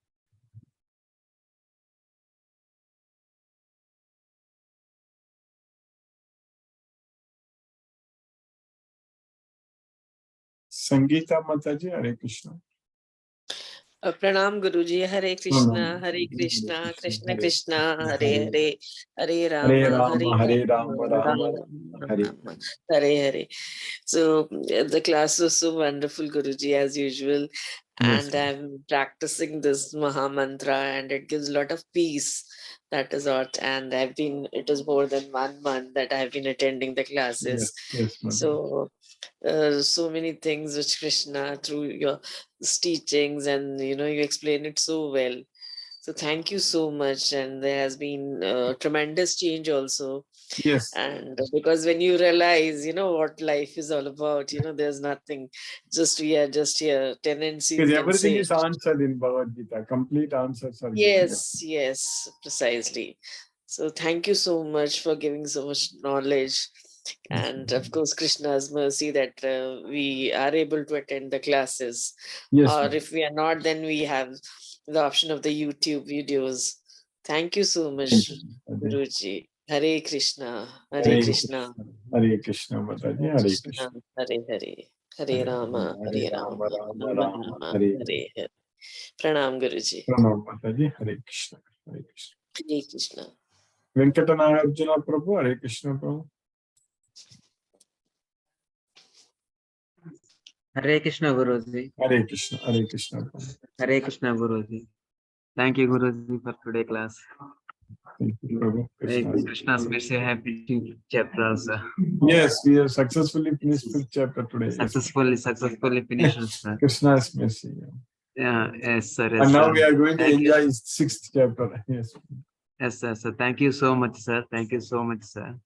Sangeeta Mataji, Hare Krishna. Pranam Guruji, Hare Krishna, Hare Krishna, Krishna Krishna, Hare Hare, Hare Rama, Hare Rama, Rama, Rama Rama, Hare. Rama, Hare Hare. So the class was so wonderful, Guruji, as usual. Yes. And I'm practicing this Maha Mantra, and it gives a lot of peace. That is what. And it is more than 1 month that I've been attending the classes. Yes, Mataji. So, so many things which Krishna through your teachings, and you explain it so well. So thank you so much. And there has been tremendous change also. Yes. And because when you realize, what life is all about, there's nothing, we are just here, tendencies Because can everything say. is answered in Bhagavad Gita. Complete answers are given. Yes, precisely. So thank you so much for giving so much knowledge. And of course, Krishna's mercy that we are able to attend the classes. Yes, Or ma'am. if we are not, then we have the option of the YouTube videos. Thank you so much, Thank you, Mataji. Guruji. Hare Krishna, Hare Hare Krishna, Hare Krishna, Mataji. Hare Krishna. Hare Hare, Hare Rama, Hare Rama, Rama Rama, Hare Hare. Pranam Guruji. Pranam Mataji. Hare Krishna. Hare Krishna. Hare Krishna. Venkatanagarjuna Prabhu. Hare Krishna Prabhu. Hare Krishna Guruji. Hare Krishna. Hare Krishna Prabhu. Hare Krishna Guruji. Thank you Guruji for today class. Thank you, Prabhu. Krishna's mercy have finished chapters. Yes, we have successfully finished 5th chapter today. Yes. Successfully finished, sir. Krishna's mercy. Yeah, yes, sir. Yes, And now sir. we are going to Thank you. enjoy 6th chapter. Yes. Yes, sir. So thank you so much, sir. Thank you so much, sir.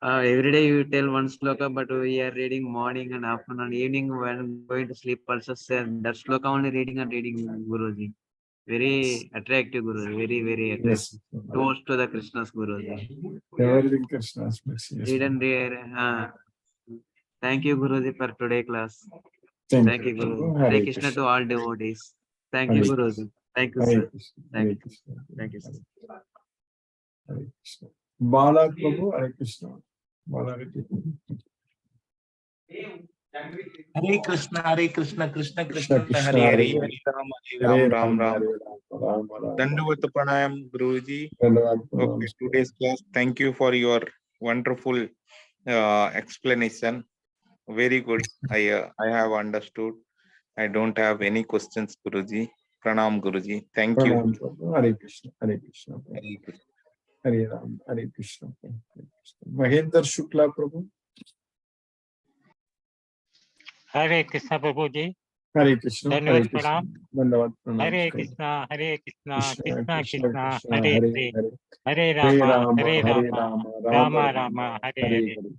Every day you tell one sloka, but we are reading morning and afternoon, evening when going to sleep also, sir. That sloka only reading and reading, Guruji. Very attractive, Guruji. Very, very attractive. Yes. Toast to the Krishna's, Guruji. Everything Krishna's mercy. Yes. Read and read. Thank you, Guruji, for today class. Thank Thank you, you, Prabhu. Guruji. Hare Hare Krishna Krishna. to all devotees. Thank Hare you, Guruji. Thank you, Hare sir. Krishna. Thank Hare you. Krishna. Thank you, sir. Hare Krishna. Bala Prabhu. Hare Krishna. Bala Hare Krishna. Hare Krishna, Krishna Krishna Krishna, Krishna. Hare Hare, Hare Hare Ram, Hare Ram, Ram. Ram. Hare Ram. Ram Ram. Dandavat Pranayam, Guruji. Dhanyavad Okay, Pranam. today's class. Thank you for your wonderful explanation. Very good. I have understood. I don't have any questions, Guruji. Pranam, Guruji. Thank you. Pranam Prabhu. Hare Krishna. Hare Krishna. Hare Krishna. Hare Ram. Hare Krishna. Hare Krishna. Mahendra Shukla Prabhu. Hare Krishna, Hare Krishna, Krishna Krishna, Hare Hare, Hare Rama, Hare Rama, Rama Rama, Hare Hare. Hare Krishna Prabhuji. Hare Krishna, Hare Dandavad Krishna. Pranam. Dandavad Pranam. Hare Krishna, Hare Krishna, Krishna, Krishna Krishna, Krishna, Krishna, Hare Hare Hare, Hare. Hare Hare Rama, Rama, Hare Hare Rama, Rama, Rama Rama Rama, Hare Hare Hare. Hare.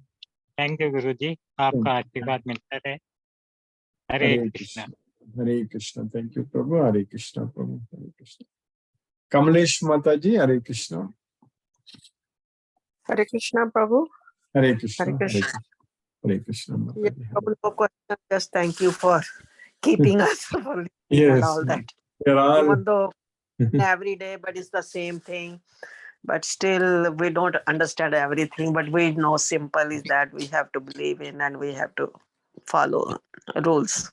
Thank you Guruji. Thank आपका you. आशीर्वाद मिलता रहे. Hare Hare Krishna. Krishna, Hare Krishna. Thank you, Prabhu. Hare Krishna, Prabhu. Hare Krishna. Kamalesh Mataji, Hare Krishna. Hare Krishna, Prabhu. Hare Krishna, Hare Hare Krishna. Krishna. Hare Krishna, Yeah, Mataji. Hare. couple of questions. Just thank you for keeping us for listening and Yes, all that. we're all. Even though every day, but it's the same thing. But still, we don't understand everything. But we know simple is that we have to believe in and we have to follow rules.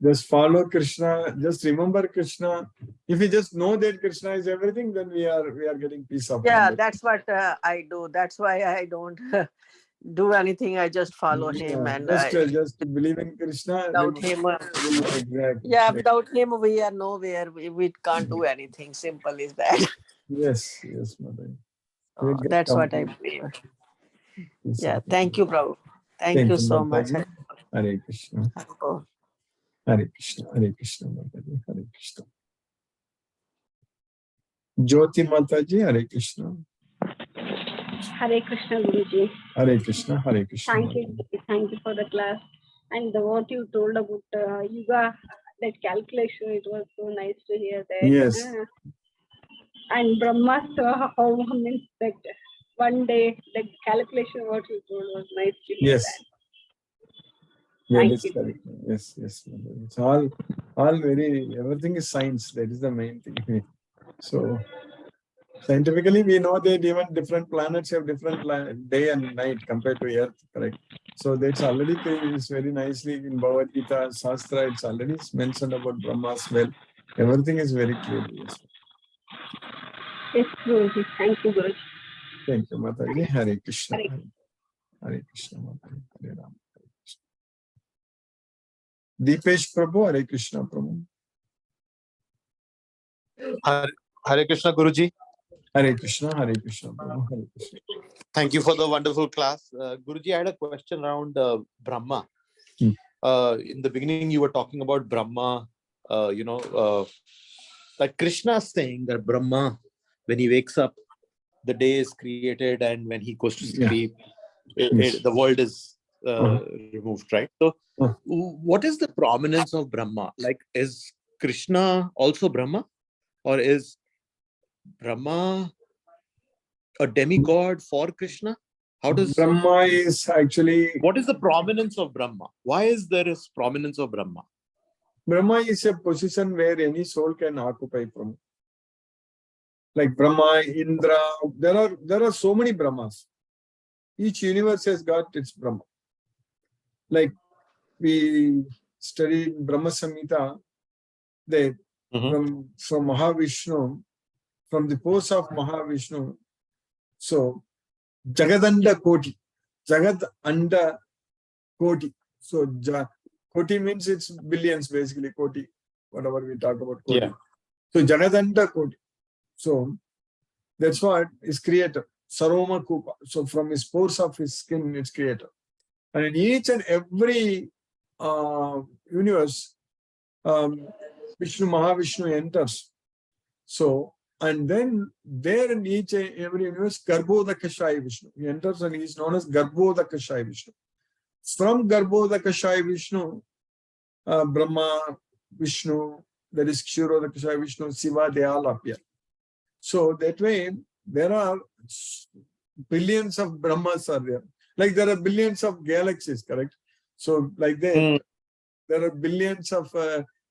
Just follow Krishna. Just remember Krishna. If we just know that Krishna is everything, then we are getting peace of Yeah, mind. that's what I do. That's why I don't do anything. I just follow him and just believe in Krishna. without him. Exactly. Yeah, without him, we are nowhere. We can't do anything. Simple is that. Yes, Mother. We'll get That's what I complete believe. peace Yeah, of thank you, Prabhu. Thank Thank you you, so much. Mataji. Hare Krishna. Prabhu. Hare Krishna. Hare Krishna, Mataji. Hare Krishna. Jyoti Mataji, Hare Krishna. Hare Krishna, Guruji. Hare Krishna, Hare Krishna. Thank you for the class. And what you told about yoga, that calculation, it was so nice to hear that. Yes. And Brahma, how means that one day, the calculation what you told was nice to hear Yes. that. That Thank is you. correct. Yes. Mother. It's all very, everything is science. That is the main thing. So, scientifically, we know that even different planets have different day and night compared to Earth, correct? So that's already is very nicely in Bhagavad Gita, Shastra, it's already mentioned about Brahma's well. Everything is very clear. Yes, Guruji. Thank you, Guruji. Thank you, Mataji. Hare Krishna. Hare. Hare Krishna, Mataji. Hare Rama. Hare Krishna. Deepesh Prabhu, Hare Krishna, Prabhu. Hare Krishna, Guruji. Hare Krishna, Prabhu. Hare Krishna. Thank you for the wonderful class. Guruji, I had a question around Brahma. In the beginning, you were talking about Brahma, like Krishna is saying that Brahma, when he wakes up, the day is created, and when he goes to sleep, the world is removed, right? So, what is the prominence of Brahma? Like, is Krishna also Brahma? Or is Brahma a demigod for Krishna? How does Brahma is actually... What is the prominence of Brahma? Why is there is prominence of Brahma? Brahma is a position where any soul can occupy from. Like Brahma, Indra, there are so many Brahmas. Each universe has got its Brahma. Like we studied Brahma Samhita, that from Mahavishnu, from the pose of Mahavishnu, so Jagadanda Koti, Jagad Anda Koti. So Koti means it's billions basically, Koti, whatever we talk about Koti. Yeah. So Jagadanda Koti. So that's what is creator. Saroma Kupa. So from his pores of his skin, it's creator. And in each and every universe, Vishnu Mahavishnu enters. So, and then there in each and every universe, Garbhodakashaya Vishnu. He enters and he is known as Garbhodakashaya Vishnu. From Garbhodakashaya Vishnu, Brahma, Vishnu, that is Kshurodakashaya Vishnu, Siva, they all appear. So that way, there are billions of Brahmas are there. Like there are billions of galaxies, correct? So like that, there are billions of,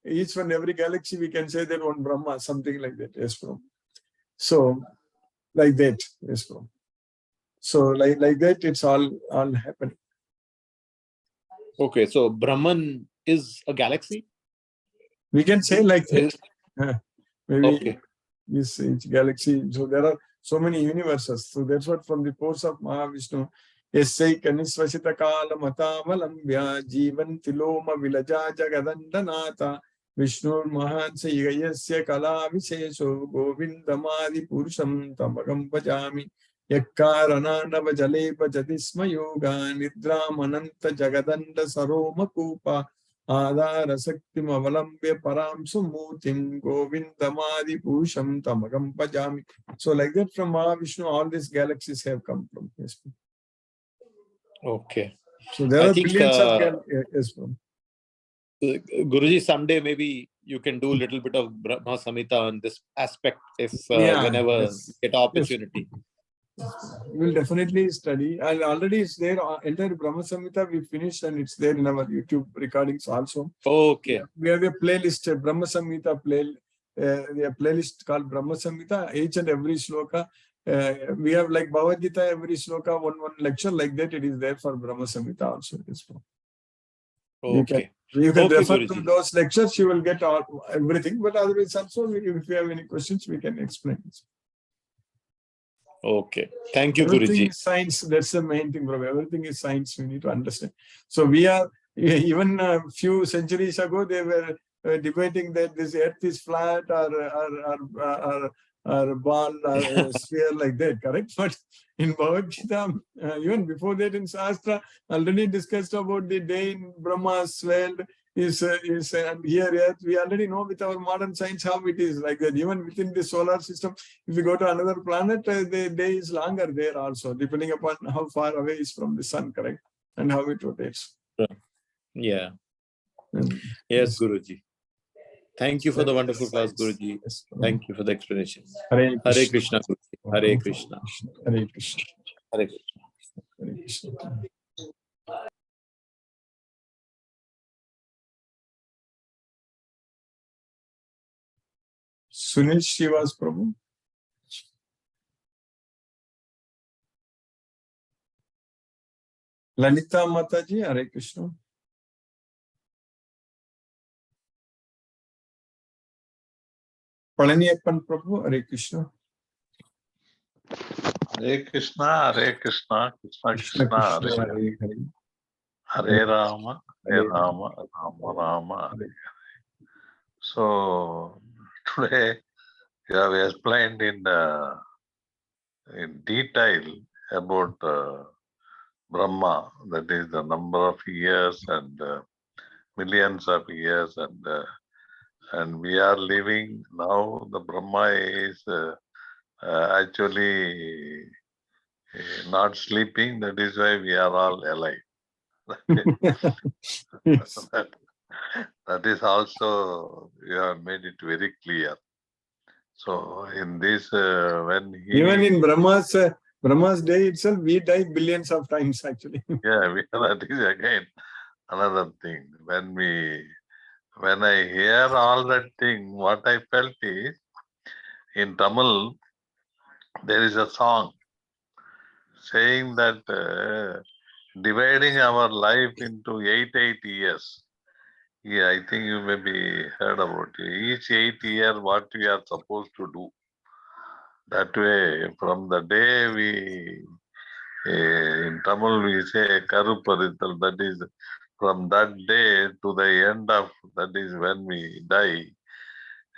each one, every galaxy, we can say that one Brahma, something like that, yes, bro. So, like that, yes, bro. So like that, it's all happening. Okay, so Brahman is a galaxy? We can say like that. Maybe okay. Each galaxy. So there are so many universes. So that's what from the pores of Mahavishnu. Yasai kanisvasita kala matavalamvya jivan tiloma vilaja jagadandanata Vishnu mahansa yasya kala visesho govindamadi purusham tamagam bhajami Yakkarananava jalepa jatisma yoga nidram ananta jagadanda saroma kupa Adara Saktim Avalambya Param Sumutim Govindamadi Pusham Tamagam Pajami. So like that from Mahavishnu, all these galaxies have come from. Yes. Okay. So there I are think, billions of galaxies. Yes, Guruji, someday maybe you can do a little bit of Brahma Samhita on this aspect if whenever you get opportunity. We will definitely study. And already it's there, entire Brahma Samhita we finished and it's there in our YouTube recordings also. Okay. We have a playlist, Brahma Samhita a playlist called Brahma Samhita. Each and every shloka. We have like Bhagavad Gita, every shloka, one lecture like that. It is there for Brahma Samhita also. Okay. You can Okay, refer Guruji. to those lectures. You will get everything. But otherwise also, if you have any questions, we can explain. Okay. Thank you, Everything Guruji. is science. That's the main thing, bro. Everything is science. We need to understand. So we are, even a few centuries ago, they were debating that this earth is flat or ball or sphere like that, correct? But in Bhagavad Gita, even before that in Shastra, already discussed about the day in Brahma's world and here Earth. We already know with our modern science how it is like that. Even within the solar system, if you go to another planet, the day is longer there also, depending upon how far away is from the sun, correct? And how it rotates. Yeah. Yes, Guruji. Thank you for the wonderful class, Guruji. Thank you for the explanation. Hare Hare Krishna, Guruji. Hare Krishna. Hare Krishna. Hare Krishna. Hare Krishna. Sunil Shivas Prabhu. Lalita Mataji, Hare Krishna. Palaniappan Prabhu, Hare Krishna. Hare Krishna, Hare Krishna, Krishna Krishna, Hare Hare. Hare Rama, Hare Rama, Rama Rama, Hare Hare. So today you have explained in detail about Brahma, that is the number of years and millions of years, and we are living now. The Brahma is actually not sleeping. That is why we are all alive. Yes. That is also, you have made it very clear. So in this, when he... Even in Brahma's day itself, we die billions of times actually. Yeah, that is again another thing. When I hear all that thing, what I felt is, in Tamil, there is a song saying that dividing our life into 8 years. Yeah, I think you maybe heard about it. Each 8 years, what we are supposed to do. That way, from the day in Tamil we say Karuparital, that is from that day to the end of, that is when we die,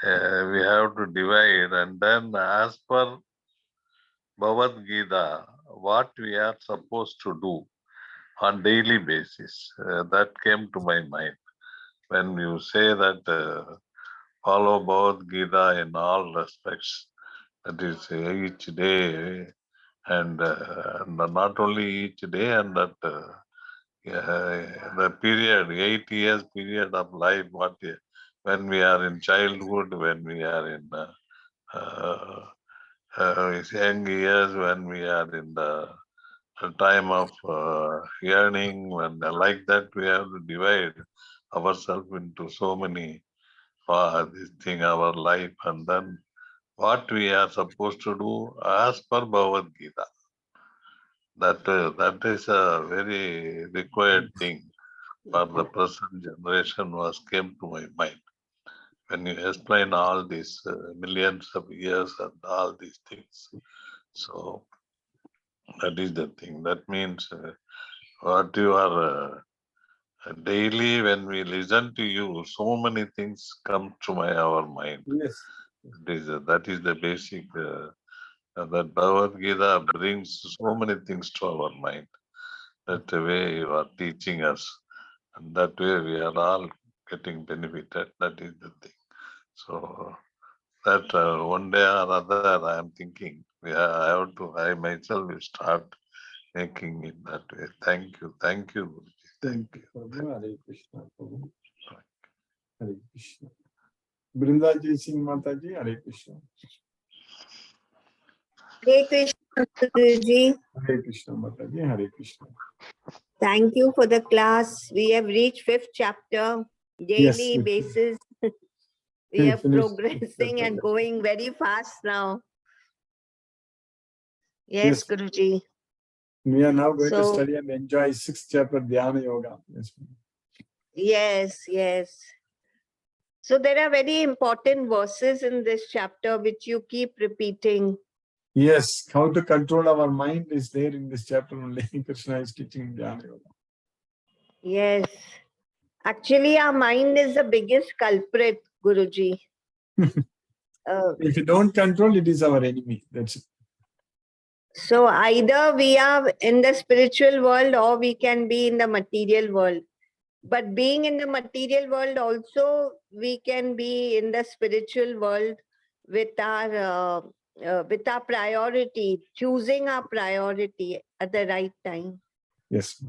we have to divide, and then as per Bhagavad Gita, what we are supposed to do on daily basis. That came to my mind when you say that follow Bhagavad Gita in all respects. That is each day, and not only each day, and that the period, 8 years period of life, when we are in childhood, when we are in young years, when we are in the time of yearning, when like that we have to divide ourselves into so many this thing, our life, and then what we are supposed to do as per Bhagavad Gita. That is a very required thing for the present generation, came to my mind when you explain all these millions of years and all these things. So that is the thing. That means what you are daily, when we listen to you, so many things come to our mind. Yes. That is the basic That Bhagavad Gita brings so many things to our mind. That way you are teaching us. And that way we are all getting benefited. That is the thing. So that one day or other, I am thinking, I myself will start making it that way. Thank you, Guruji. Thank you. Prabhu. Hare Krishna, Prabhu. Hare Krishna. Brinda Ji Singh Mataji, Hare Krishna. Hare Krishna, Guruji. Hare Krishna Mataji, Hare Krishna. Thank you for the class. We have reached 5th chapter, daily basis. We are progressing and going very fast now. Yes, Guruji. We are now going to study and enjoy 6th chapter Dhyana Yoga. Yes. So there are very important verses in this chapter which you keep repeating. Yes, how to control our mind is there in this chapter only. Krishna is teaching Dhyana Yoga. Yes. Actually, our mind is the biggest culprit, Guruji. If you don't control, it is our enemy. That's it. So either we are in the spiritual world or we can be in the material world. But being in the material world also, we can be in the spiritual world with our priority, choosing our priority at the right time. Yes.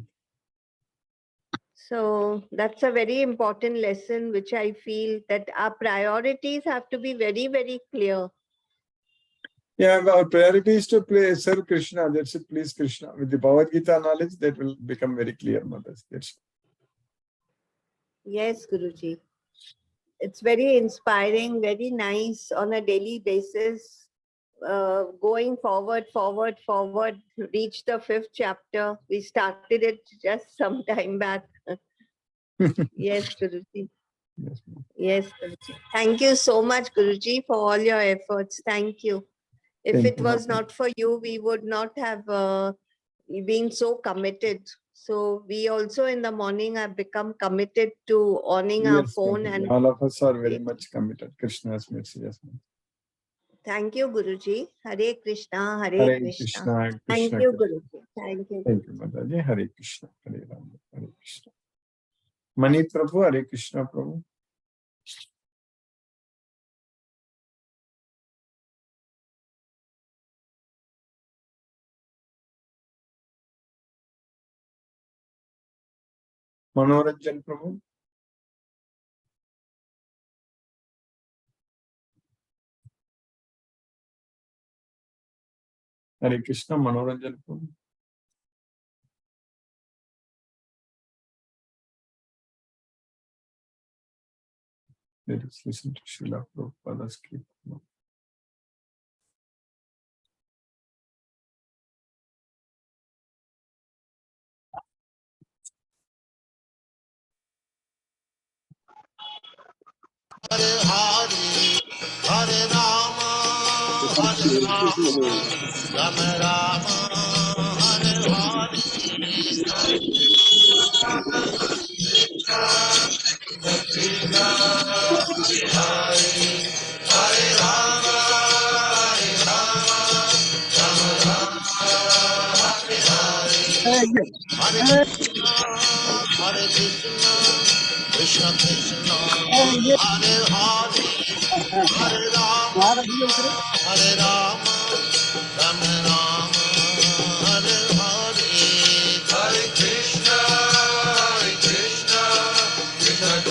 So that's a very important lesson, which I feel that our priorities have to be very, very clear. Yeah, our priority is to serve Krishna. That's it, please Krishna. With the Bhagavad Gita knowledge, that will become very clear, mothers. That's Yes, Guruji. It's very inspiring, very nice on a daily basis. Going forward, reach the 5th chapter. We started it just some time back. Yes, Guruji. Yes, Guruji. Thank you so much, Guruji, for all your efforts. Thank you. If it was not for you, we would not have been so committed. So we also in the morning have become committed to owning our phone. And all of us are very much committed. Krishna's mercy. Yes. Thank you, Guruji. Hare Krishna, Hare Hare Krishna. Krishna, Thank Krishna you, Krishna. Guruji. Thank you. Thank you, Mataji. Hare Krishna, Hare Rama, Hare Krishna. Mani Prabhu, Hare Krishna Prabhu. Manoranjan Prabhu. Hare Krishna, Manoranjan Prabhu. Let us listen to Srila Prabhupada's Kirtan. Hare Rama, Hare Rama, Rama Rama, Hare Hare. Hare Krishna, Krishna Krishna, Hare Hare, Hare Rama, Hare Rama, Rama Rama, Hare Hare. Hare Krishna, Krishna Krishna, Hare Hare, Hare Rama, Rama Rama, Hare Hare.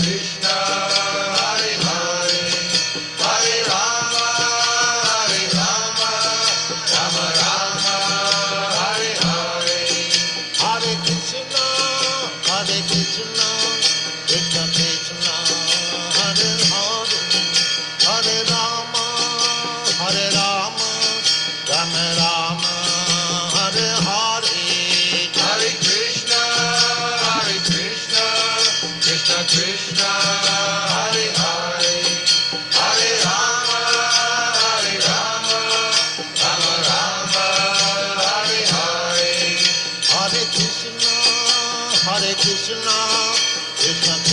Hare Krishna, Krishna Krishna, Hare Hare, Hare Rama, Rama Rama, Hare Hare. Hare Krishna, Krishna Krishna, Hare Hare, Hare Rama, Rama Rama, Hare Hare. Hare Krishna, Krishna Krishna.